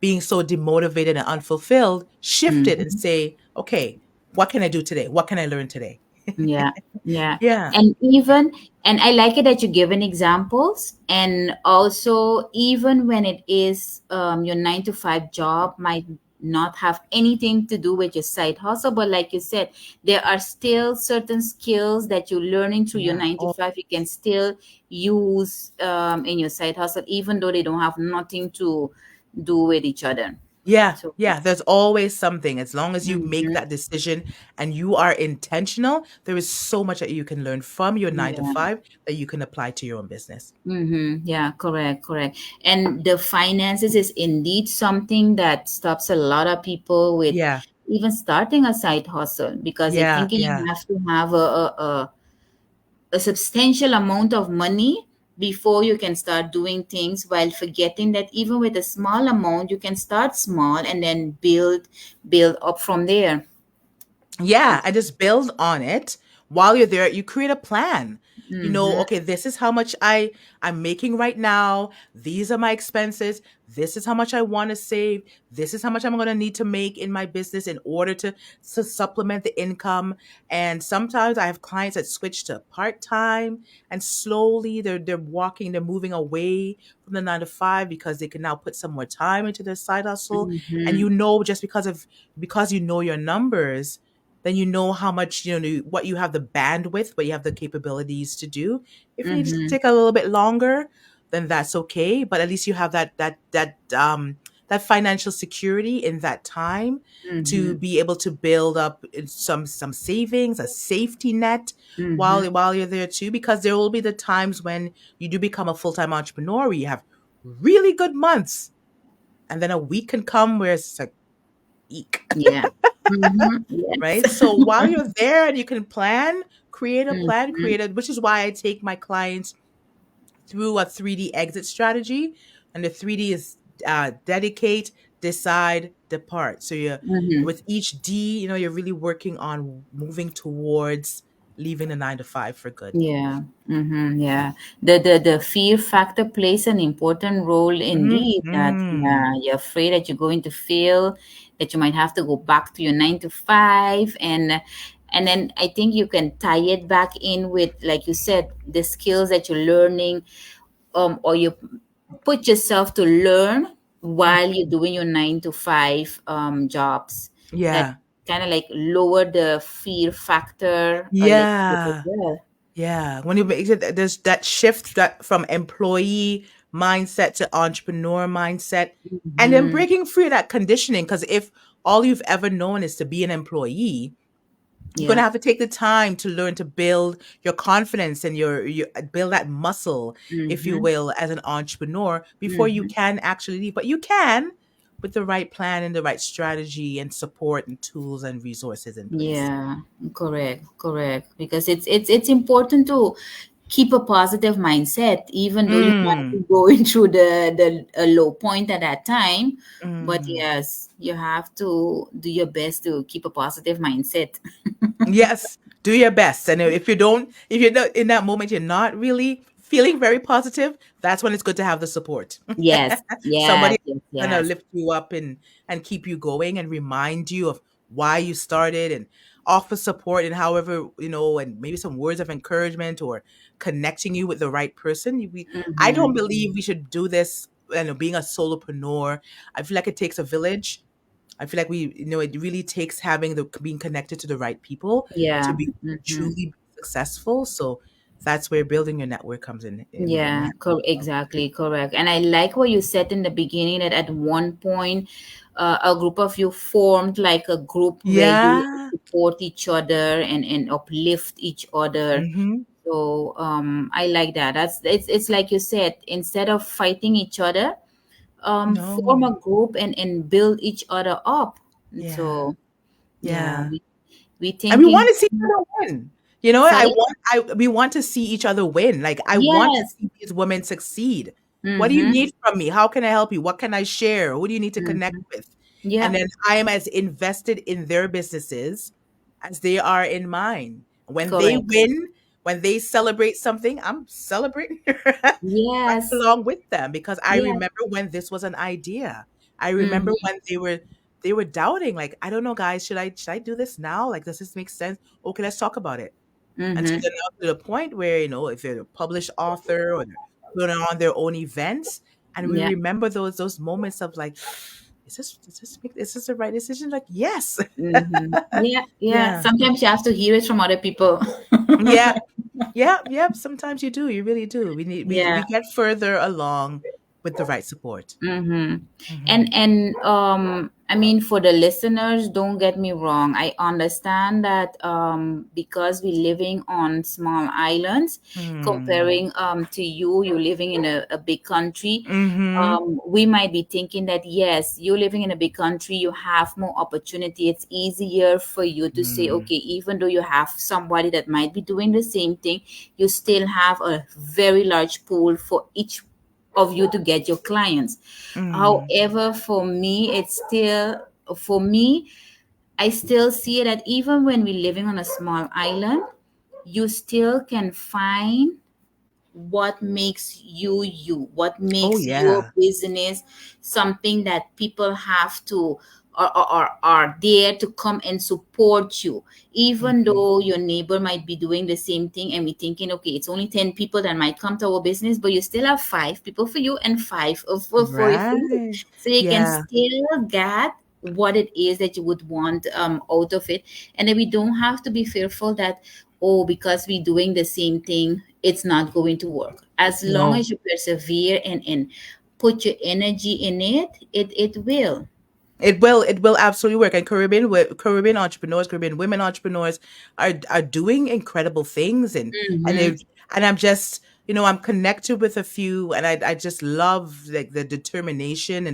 being so demotivated and unfulfilled, shift it and Mm-hmm. say, okay, what can I do today? What can I learn today? Yeah, yeah. Yeah. And I like it that you given examples. And also, even when it is your 9 to 5 job might not have anything to do with your side hustle, but like you said, there are still certain skills that you're learning through your Yeah. nine to Oh, five you can still use in your side hustle, even though they don't have nothing to do with each other. yeah, So, yeah. There's always something. As long as you make mhm, that decision and you are intentional, there is so much that you can learn from your nine to yeah. five that you can apply to your own business. Mm-hmm. Yeah, correct, correct. And the finances is indeed something that stops a lot of people with Yeah, even starting a side hustle, because they're yeah, thinking you yeah. have to have a substantial amount of money before you can start doing things, while forgetting that even with a small amount, you can start small and then build up from there. Yeah, and just build on it while you're there. You create a plan. You know, Mm-hmm. okay, this is how much I'm making right now. These are my expenses. This is how much I want to save. This is how much I'm going to need to make in my business in order to supplement the income. And sometimes I have clients that switch to part-time, and slowly they're walking, they're moving away from the 9 to 5 because they can now put some more time into their side hustle. And Mm-hmm. you know, just because you know your numbers, then you know how much, what you have the bandwidth, what you have the capabilities to do. If it needs to Mm-hmm. take a little bit longer, then that's okay. But at least you have that financial security in that time to Mm-hmm. be able to build up some savings, a safety net Mm-hmm. while you're there too. Because there will be the times when you do become a full time entrepreneur, where you have really good months, and then a week can come where it's like eek. Yeah. Mm-hmm. Yes. Right? So while you're there and you can create a plan, Mm-hmm. which is why I take my clients through a 3D exit strategy. And the 3D is dedicate, decide, depart. So you're Mm-hmm. with each D, you're really working on moving towards leaving the 9 to 5 for good. Yeah. Mm-hmm. Yeah. The fear factor plays an important role indeed. That, Hmm. yeah, you're afraid that you're going to fail, that you might have to go back to your 9 to 5, and then I think you can tie it back in with, like you said, the skills that you're learning, or you put yourself to learn while you're doing your 9 to 5 jobs. That Yeah. kind of like lower the fear factor a little bit as Yeah. well. Yeah, when you make it, there's that shift that from employee mindset to entrepreneur mindset, and then Mm-hmm. breaking free of that conditioning. Because if all you've ever known is to be an employee, you're gonna Yeah. have to take the time to learn to build your confidence and your build that muscle, if you Mm-hmm. will, as an entrepreneur before you Mm-hmm. can actually leave. But you can with the right plan and the right strategy and support and tools and resources in place. Yeah, correct, correct. Because it's important to keep a positive mindset, even though you might be Mm, going through the a low point at that time. But mm. yes, you have to do your best to keep a positive mindset. Yes, do your best. And if you're not in that moment, you're not really feeling very positive, that's when it's good to have the support. Yes, yes, Somebody yes, gonna yes. lift you up and keep you going and remind you of why you started and offer support and however, and maybe some words of encouragement or connecting you with the right person. I Mm-hmm. don't believe we should do this, being a solopreneur. I feel like it takes a village. I feel like it really takes having being connected to the right people to Yeah. be Mm-hmm. truly successful. So that's where building your network comes in Yeah, handy. exactly, correct. And I like what you said in the beginning, that at one point, a group of you formed like a group where you Yeah. support each other and uplift each other. Mm-hmm. So I like that. It's like you said, instead of fighting each other, form No. a group and build each other up. And Yeah. so yeah, Yeah. we And we thinking. want to see each other win. You know, Sorry. we want to see each other win. Like I want to Yes. see these women succeed. What do you Mm-hmm. need from me? How can I help you? What can I share? Who do you need to connect Mm-hmm. with? And Yeah. then I am as invested in their businesses as they are in mine. When they Correct. win, when they celebrate something, I'm celebrating right Yes. along with them because I Yeah. remember when this was an idea. I remember Mm-hmm. when they were doubting, like, I don't know, guys, should I do this now? Like, does this make sense? Okay, let's talk about it. Until Mm-hmm. they're now to the point where, if they're a published author or they're putting on their own events, and we Yeah. remember those moments of like, is this the right decision? Like, yes. Mm-hmm. Yeah. Yeah. Yeah. Sometimes you have to hear it from other people. Yeah. Yeah. Yeah. Sometimes you do. You really do. We Yeah. get further along with the right support. Mm-hmm. Hmm. And I mean, for the listeners, don't get me wrong. I understand that because we're living on small islands, Hmm. comparing to you living in a big country, Hmm. we might be thinking that yes, you living in a big country, you have more opportunity. It's easier for you to say, Mm. okay, even though you have somebody that might be doing the same thing, you still have a very large pool for each of you to get your clients. Mm. However, for me, for me, I still see that even when we're living on a small island, you still can find what makes you you, what Oh makes your yeah. business something that people have to, or are there to come and support you, even Hmm. though your neighbor might be doing the same thing and we thinking, okay, it's only 10 people that might come to our business, but you still have 5 people for you and five for your friends, Right. so you can Yeah. still get what it is that you would want out of it. And then we don't have to be fearful that, oh, because we're doing the same thing, it's not going to work. As long No. as you persevere and put your energy in it, it will. It will absolutely work. And Caribbean entrepreneurs, Caribbean women entrepreneurs are doing incredible things, and Mm-hmm. they and I'm just, I'm connected with a few, and I just love like the determination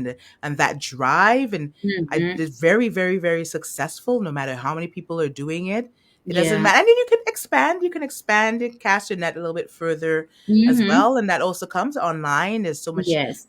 and that drive, and Mm-hmm. it's very, very, very successful no matter how many people are doing it. It doesn't Yeah. matter. And then you can expand and cast your net a little bit further as Mm-hmm. well, and that also comes online. There's so much Yes.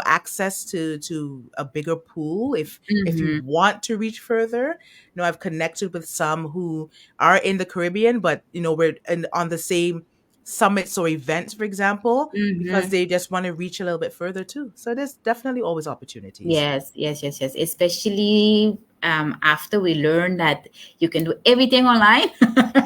access to a bigger pool if you Mm-hmm. want to reach further. I've connected with some who are in the Caribbean, but we're on the same summits or events, for example, because Mm-hmm. they just want to reach a little bit further too. So there's definitely always opportunities. Yes, yes, yes, yes. Especially after we learn that you can do everything online.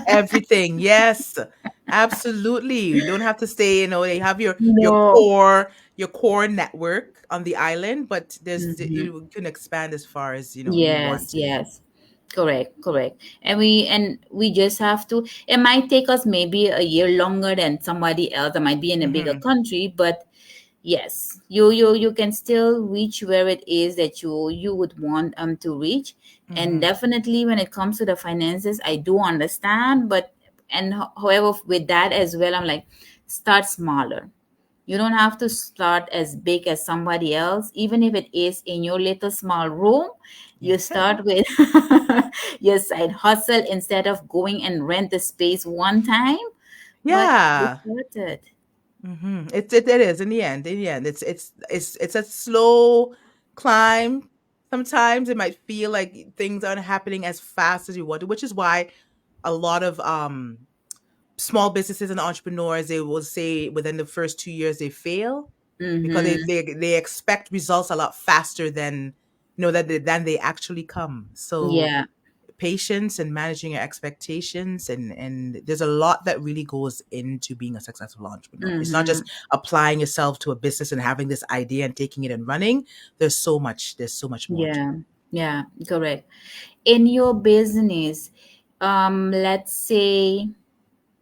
Everything, yes, absolutely. You don't have to stay. They have your No. core network on the island, but Mm-hmm. you can expand as far as you want Yes, to. yes. Correct, correct. And we just have to, it might take us maybe a year longer than somebody else that might be in a bigger Hmm. country, but yes, you can still reach where it is that you would want to reach. And Hmm. definitely when it comes to the finances, I do understand, but and however, with that as well, I'm like, start smaller. You don't have to start as big as somebody else, even if it is in your little small room. You Yeah. start with your side hustle instead of going and rent the space one time, but you Yeah. started. It is in the end. In the end, it's a slow climb. Sometimes it might feel like things aren't happening as fast as you want to, which is why a lot of small businesses and entrepreneurs, they will say within the first 2 years they fail, because they Mm-hmm. they expect results a lot faster than they actually come. So Yeah. patience and managing your expectations, and there's a lot that really goes into being a successful entrepreneur. It's not just Mm-hmm. applying yourself to a business and having this idea and taking it and running. There's so much more to Yeah. it. Yeah. Correct. In your business, let's say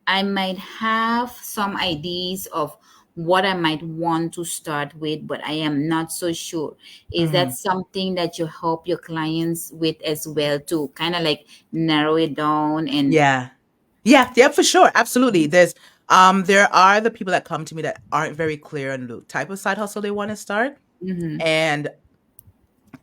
I might have some ideas of what I might want to start with, but I am not so sure. Is that Hmm. something that you help your clients with as well to kind of like narrow it down and Yeah. Yeah, yeah, for sure. Absolutely. There are the people that come to me that aren't very clear on the type of side hustle they want to start. mm-hmm, And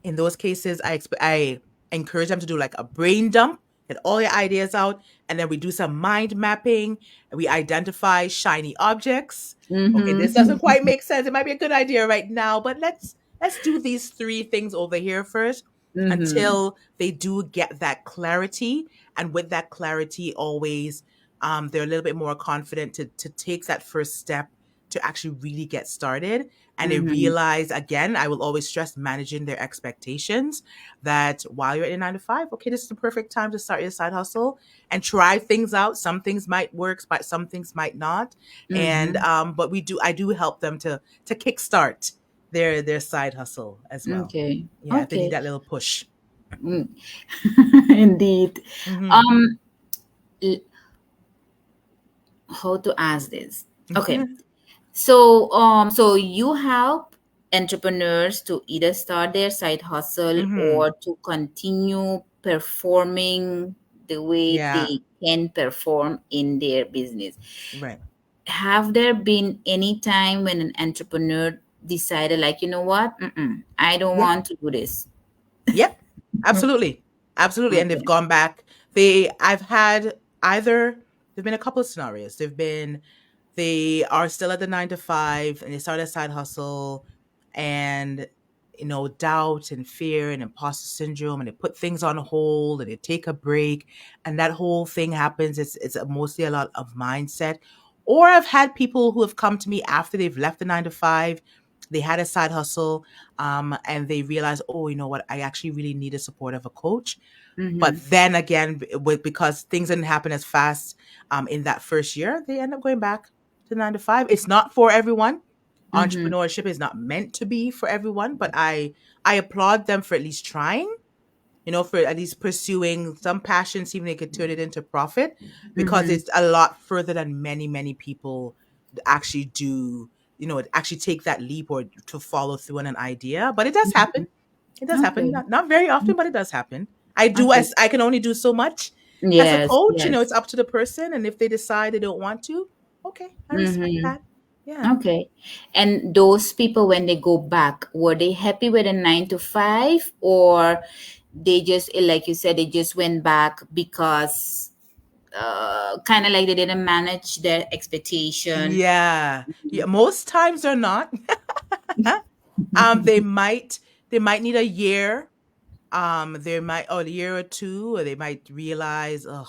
in those cases, I encourage them to do like a brain dump, get all your ideas out, and then we do some mind mapping, and we identify shiny objects. Okay, this doesn't mm-hmm, quite make sense. It might be a good idea right now, but let's do these three things over here first, mm-hmm, until they do get that clarity. And with that clarity, always they're a little bit more confident to take that first step to actually really get started. And they mm-hmm, realize, again, I will always stress managing their expectations, that while you're in a 9 to 5, okay, this is the perfect time to start your side hustle and try things out. Some things might work, but some things might not. And mm-hmm. but I do help them to kickstart their side hustle as well. Okay, Yeah, if they need okay. that little push. Mm. Indeed. Hmm. Um, l- how to ask this? Okay, so you help entrepreneurs to either start their side hustle Hmm. or to continue performing the way Yeah. they can perform in their business. Right. Have there been any time when an entrepreneur decided, like, you know what? I don't Yeah. want to do this. Yep, absolutely. Absolutely. And they've Okay. gone back. I've had either, there've been a couple of scenarios. They are still at the 9 to 5 and they start a side hustle, and doubt and fear and imposter syndrome, and they put things on hold and they take a break, and that whole thing happens. It's mostly a lot of mindset. Or I've had people who have come to me after they've left the 9 to 5, they had a side hustle, and they realized, oh, you know what, I actually really need the support of a coach. But Mm-hmm. then again, because things didn't happen as fast in that first year, they end up going back to 9 to 5. It's not for everyone. Mm-hmm. Entrepreneurship is not meant to be for everyone, but I applaud them for at least trying, for at least pursuing some passion, see if they could turn it into profit, because Mm-hmm. it's a lot further than many people actually do, actually take that leap or to follow through on an idea. But it does happen. It does happen. Okay. Not very often, but it does happen. Okay. I can only do so much as a Yes. coach. Yes. It's up to the person, and if they decide they don't want to, okay, I respect Mm-hmm. that. Yeah. Okay. And those people, when they go back, were they happy with a 9 to 5, or they just, like you said, they just went back because kind of like they didn't manage their expectation? Yeah. Yeah. Most times they're not. They might need a year. They might, or a year or two, or they might realize, oh,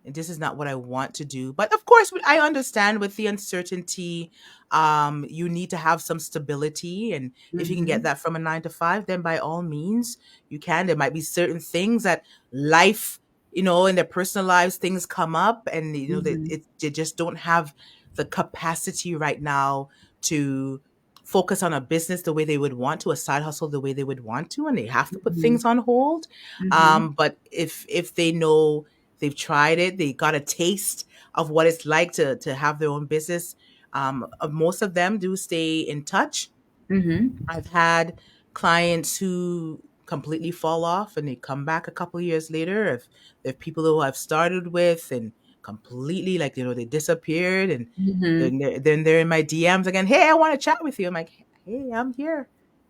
this is not what I want to do. But of course, I understand with the uncertainty, you need to have some stability. And if you can get Mm-hmm. that from a 9 to 5, then by all means, you can. There might be certain things that life, in their personal lives, things come up, and Mm-hmm. they just don't have the capacity right now to focus on a business the way they would want to, a side hustle the way they would want to, and they have to put Mm-hmm. things on hold. Mm-hmm. But if they know they've tried it, they got a taste of what it's like to have their own business. Most of them do stay in touch. Mm-hmm. I've had clients who completely fall off and they come back a couple of years later. If there are people who I've started with and completely, like, they disappeared, and Mm-hmm. then they're in my DMs again. Hey, I want to chat with you. I'm like, hey, I'm here.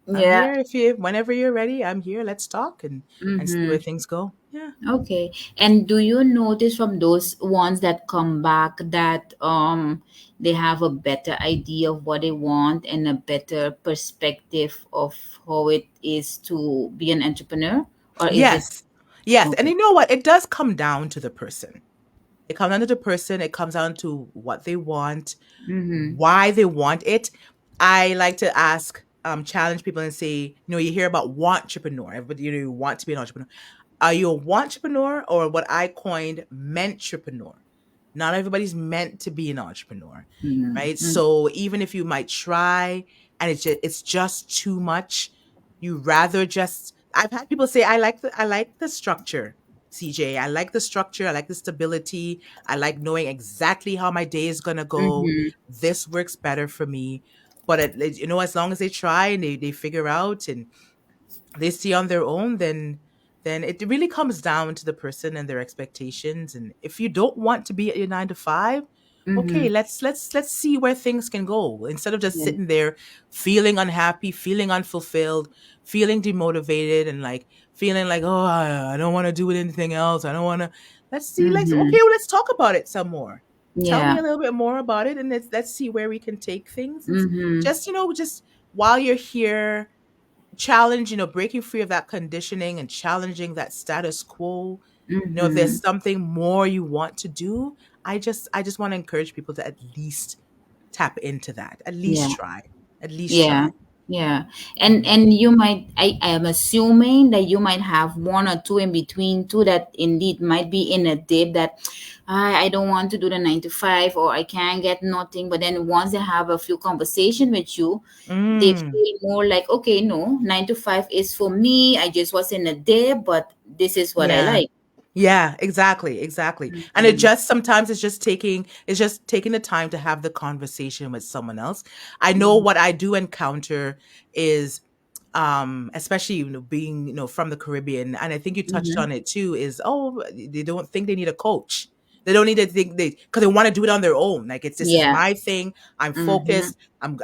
I'm Yeah. here. Whenever you're ready, I'm here. Let's talk and see where Mm-hmm. things go. Yeah. Okay. And do you notice from those ones that come back that they have a better idea of what they want and a better perspective of how it is to be an entrepreneur? Or is it Yes. Yes. And okay? you know what? It does come down to the person. It comes down to the person. It comes down to what they want, Mm-hmm. why they want it. I like to challenge people and say, you hear about wantrepreneur. Everybody, you want to be an entrepreneur. Are you a wantrepreneur, or what I coined mentrepreneur? Not everybody's meant to be an entrepreneur, right? Mm-hmm. So even if you might try and it's just too much, you rather just I've had people say, I like the structure, CJ. I like the structure, I like the stability, I like knowing exactly how my day is gonna go. Mm-hmm. This works better for me. But as long as they try and they figure out and they see on their own, then it really comes down to the person and their expectations. And if you don't want to be at your 9 to 5, okay, Mm-hmm. let's see where things can go, instead of just Yeah. sitting there feeling unhappy, feeling unfulfilled, feeling demotivated, and like feeling like, oh, I don't want to do anything else, I don't want to. Let's see, okay, Mm-hmm. well, let's talk about it some more. Tell me Yeah. a little bit more about it, and let's see where we can take things. It's Mm-hmm. just while you're here, challenge, breaking free of that conditioning and challenging that status quo. If there's Mm-hmm. something more you want to do, I just want to encourage people to at least tap into that. At least Yeah. try. At least try. Yeah, yeah. And Mhm. and you might, I am assuming that you might have one or two in between too that indeed might be in a dip that I don't want to do the 9 to 5, or I can't get nothing. But then once they have a few conversation with you, they Mm. feel more like, okay, no, 9 to 5 is for me. I just was in a dip, but this is what I Yeah. like. Yeah, exactly, exactly. And it Mhm. just sometimes it's just taking the time to have the conversation with someone else. I know Mhm. what I do encounter is, especially, being, from the Caribbean, and I think you touched Mhm. on it too, is, oh, they don't think they need a coach. They don't need to think they because they want to do it on their own. Like, this is Yeah. my thing. I'm Mhm. focused. I'm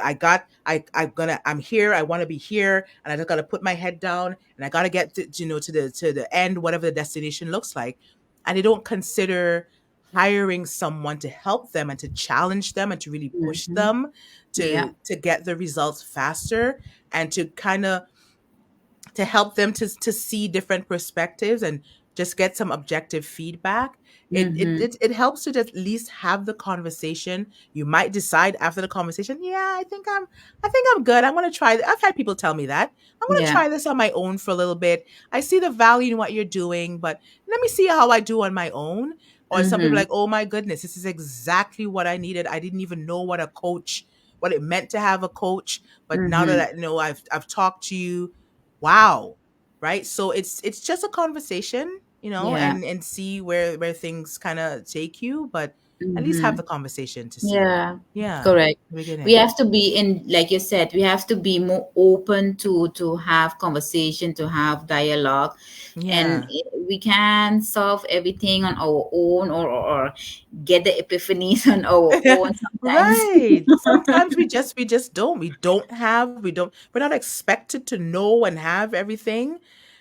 here. I want to be here, and I just gotta put my head down, and I gotta get to the end, whatever the destination looks like. And they don't consider hiring someone to help them and to challenge them and to really push Mhm. them Yeah. to get the results faster, and to kind of to help them to see different perspectives and just get some objective feedback. Mm-hmm. It helps to just at least have the conversation. You might decide after the conversation, yeah, I think I'm good. I want to try. I've had people tell me that I want to Yeah. try this on my own for a little bit. I see the value in what you're doing, but let me see how I do on my own. Or some people are Mm-hmm. like, oh my goodness, this is exactly what I needed. I didn't even know what it meant to have a coach, but now Mm-hmm. that I know I've talked to you, wow, right? So it's just a conversation, Yeah. and see where things kind of take you, but at least have Mm-hmm. the conversation to see. Yeah, Yeah, correct. the We beginning. have to be in, like you said, we have to be more open to have conversation, to have dialogue, and Yeah. we can solve everything on our own, or get the epiphanies on our own sometimes. Right. Sometimes we just don't. We're not expected to know and have everything.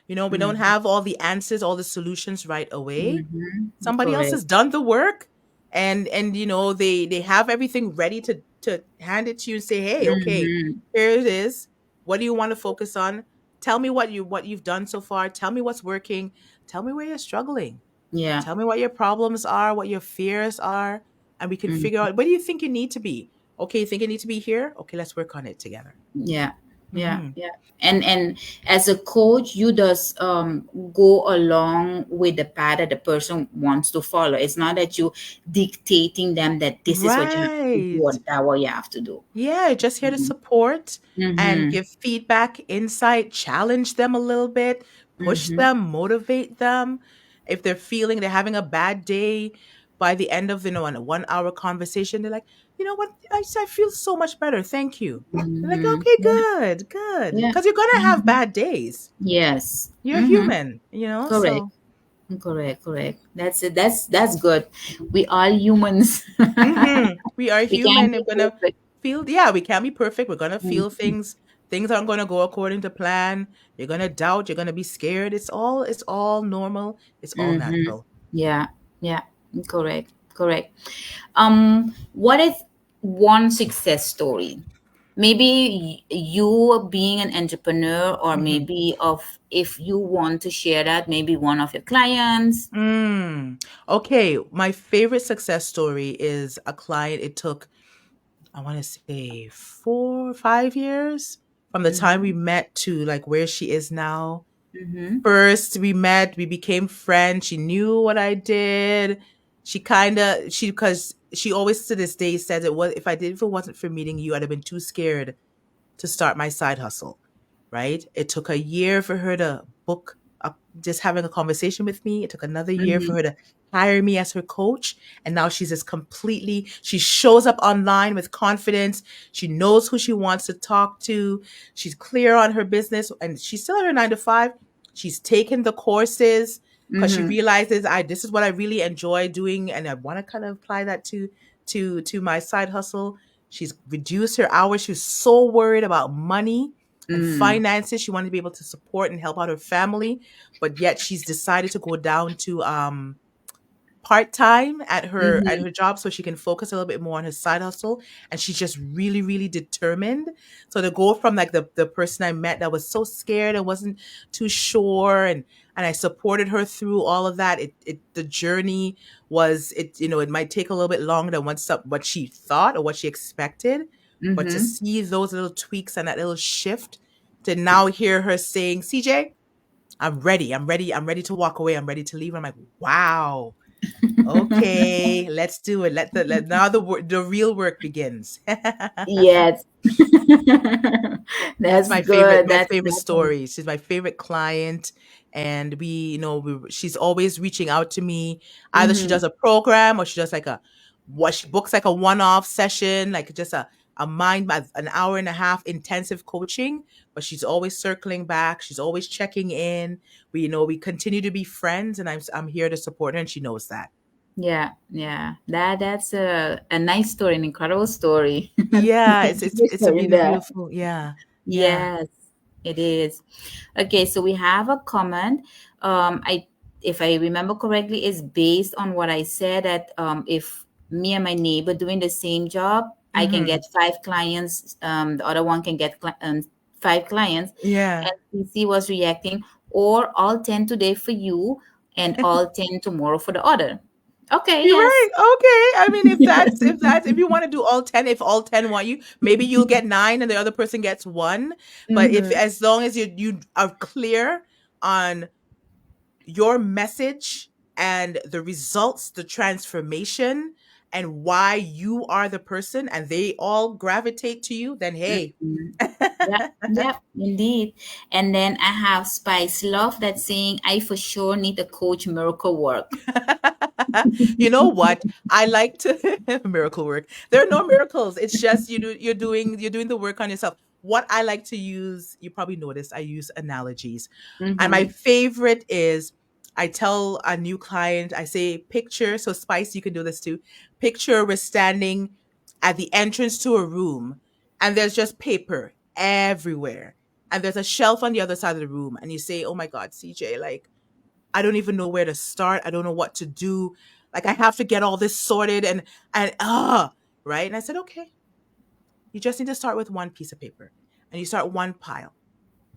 We don't Mm-hmm. have all the answers, all the solutions right away. Mm-hmm. Somebody else Correct. has done the work, and they have everything ready to hand it to you and say, "Hey, okay, Mm-hmm. here it is. What do you want to focus on? Tell me what you've done so far. Tell me what's working. Tell me where you're struggling. Yeah. Tell me what your problems are, what your fears are, and we can figure Mm-hmm. out where do you think you need to be? Okay, you think you need to be here? Okay, let's work on it together." Yeah, yeah, Mhm. yeah. And as a coach, you just go along with the path that the person wants to follow. It's not that you dictating them that this is what you have to do or Right. that what you have to do. Yeah, just here to support and Mm-hmm. give feedback, insight, challenge them a little bit, push Mm-hmm. them, motivate them. If they're feeling they're having a bad day, by the end of in a 1 hour conversation, they're like, you know what, I feel so much better. Thank you. They're like, Mm-hmm. okay, Yeah, good, good. yeah. Because you're gonna have Mm-hmm. bad days. Yes. You're Mm-hmm. human. Correct. So Correct. Correct. That's it. That's good. We are humans. we are We can't human. We're be gonna perfect. feel, yeah, we can't be perfect. We're gonna feel Mm-hmm. things. Things aren't gonna go according to plan. You're gonna doubt, you're gonna be scared. It's all normal. It's all Mm-hmm. natural. Yeah, yeah, correct, correct. What is one success story? Maybe you being an entrepreneur, or hmm maybe of, if you want to share that, maybe one of your clients. Okay, my favorite success story is a client. It took, I want to say, 4 or 5 years from the time we Mm-hmm. met to like where she is now. Mm-hmm. First we met, we became friends. She knew what I did. Because she always to this day says it was, if it wasn't for meeting you, I'd have been too scared to start my side hustle, right? It took a year for her to book just having a conversation with me. It took another year for Mm-hmm. her to hire me as her coach. And now she shows up online with confidence. She knows who she wants to talk to. She's clear on her business, and she's still at her 9 to 5. She's taken the courses because she Mm-hmm. realizes this is what I really enjoy doing, and I want to kind of apply that to my side hustle. She's reduced her hours. She was so worried about money and Mm-hmm. finances. She wanted to be able to support and help out her family, but yet she's decided to go down to part-time at Mm-hmm. her job so she can focus a little bit more on her side hustle. And she's just really, really determined. So to go from like the person I met that was so scared and wasn't too sure, and I supported her through all of that. The journey was, it might take a little bit longer than what she thought or what she expected, but to Mm-hmm. see those little tweaks and that little shift, to now hear her saying, CJ, I'm ready. I'm ready. I'm ready to walk away. I'm ready to leave. I'm like, wow. Okay, let's do it. Now the real work begins. Yes. That's That's good. my That's favorite that's story. She's my favorite client, and she's always reaching out to me. Either she mm-hmm. does a program or she does like what she books like a one-off session, like just a mind an hour and a half intensive coaching. But she's always circling back. She's always checking in. We continue to be friends, and I'm here to support her, and she knows that. Yeah, yeah. That's a nice story, an incredible story. Yeah, Thank it's you it's for it's a sharing really that. beautiful. Yeah, yeah. Yes, it is. Okay, so we have a comment. I, if I remember correctly, is based on what I said, that if me and my neighbor doing the same job, I can Mm-hmm. get 5 clients. The other one can get five clients, Yeah. and CC was reacting, or all 10 today for you and all 10 tomorrow for the other. Okay, You're right. yes. Okay. I mean, if you want to do all 10, if all 10 want you, maybe you'll get 9 and the other person gets 1. But if Mm-hmm. as long as you are clear on your message and the results, the transformation, and why you are the person and they all gravitate to you, then hey. Mm-hmm. Yeah, yeah, indeed. And then I have Spice Love that's saying, I for sure need a coach miracle work. You know what? I like to miracle work. There are no miracles. It's just you're doing the work on yourself. What I like to use, you probably noticed, I use analogies. And my Mm-hmm. favorite is I tell a new client, I say picture, so Spice, you can do this too. Picture we're standing at the entrance to a room and there's just paper everywhere. And there's a shelf on the other side of the room and you say, "Oh my god, CJ, like I don't even know where to start. I don't know what to do. Like I have to get all this sorted and right?" And I said, "Okay, you just need to start with one piece of paper." And you start one pile.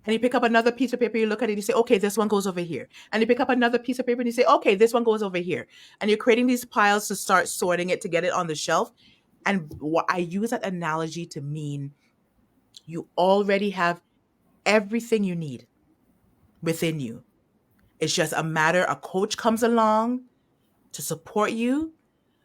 And you pick up another piece of paper, you look at it, you say, "Okay, this one goes over here." And you pick up another piece of paper and you say, "Okay, this one goes over here." And you're creating these piles to start sorting it to get it on the shelf. And what I use that analogy to mean you already have everything you need within you. It's just a matter a coach comes along to support you,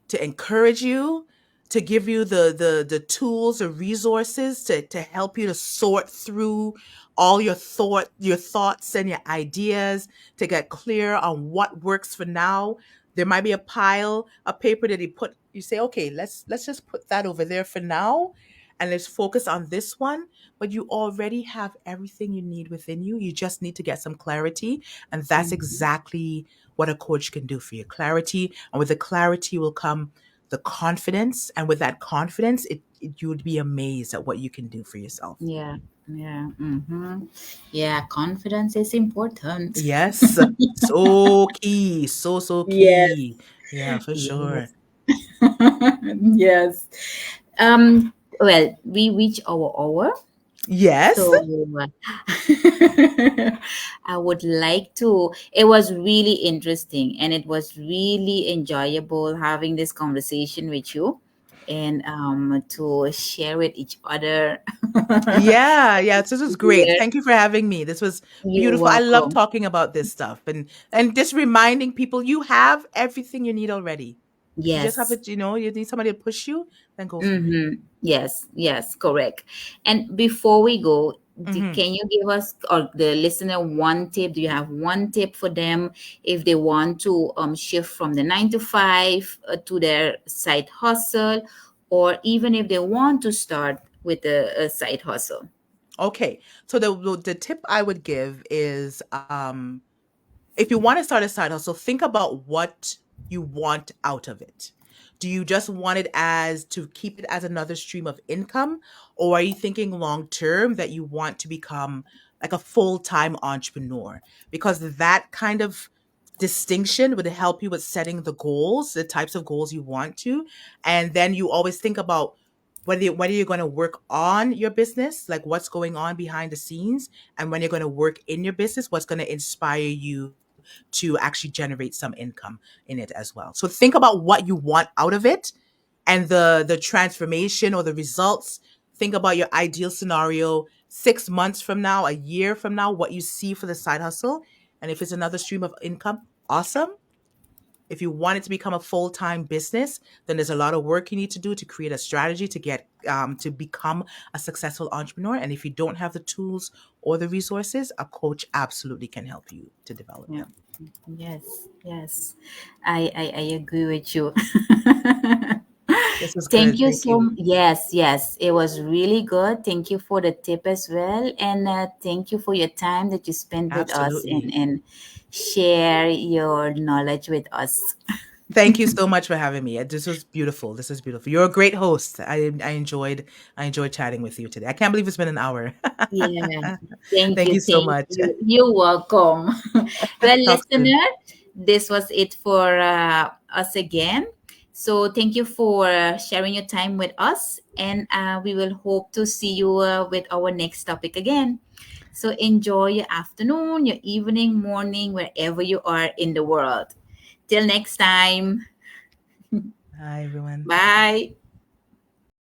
to encourage you, to give you the tools or resources to help you to sort through all your thoughts and your ideas, to get clear on what works for now. There might be a pile of paper that you say, "Okay, let's just put that over there for now and let's focus on this one." But you already have everything you need within you. You just need to get some clarity, and that's Mm-hmm. exactly what a coach can do for you. Clarity, and with the clarity will come the confidence, and with that confidence you would be amazed at what you can do for yourself. Yeah, yeah, mm-hmm. Yeah, confidence is important. Yes, so key, so Yes, key. Yeah, for sure. yes, yes. Well, we reach our hour. Yes. So I would like to. It was really interesting and it was really enjoyable having this conversation with you and to share with each other. Yeah, yeah, this was great. Yeah, Thank you for having me. This was you're beautiful. I love welcome. talking about this stuff and just reminding people you have everything you need already. You just have to, Yes. you need somebody to push you, then go for it. Mm-hmm. Yes, yes, correct. And before we go, Mhm. can you give us or the listener one tip? Do you have one tip for them if they want to shift from the 9 to 5 to their side hustle, or even if they want to start with a side hustle? Okay. So the tip I would give is if you want to start a side hustle, think about what you want out of it. Do you just want it as to keep it as another stream of income? Or are you thinking long term that you want to become like a full time entrepreneur? Because that kind of distinction would help you with setting the goals, the types of goals you want to. And then you always think about whether you're going to work on your business, like what's going on behind the scenes, and when you're going to work in your business, what's going to inspire you to actually generate some income in it as well. So think about what you want out of it and the transformation or the results. Think about your ideal scenario 6 months from now, a year from now, what you see for the side hustle. And if it's another stream of income, awesome. If you want it to become a full-time business, then there's a lot of work you need to do to create a strategy to get to become a successful entrepreneur. And if you don't have the tools or the resources, a coach absolutely can help you to develop Yeah. them. Yes, yes. I agree with you. This is Thank good. you Thank you. so yes, yes. It was really good. Thank you for the tip as well. And thank you for your time that you spent with us Absolutely. and share your knowledge with us. Thank you so much for having me. This was beautiful. This is beautiful. You're a great host. I enjoyed chatting with you today. I can't believe it's been an hour. Yeah. Thank Thank you. you so Thank much. you. You're welcome. Well, Talk soon. listener, this was it for us again. So thank you for sharing your time with us, and we will hope to see you with our next topic again. So enjoy your afternoon, your evening, morning, wherever you are in the world. Till next time. Hi, everyone. Bye.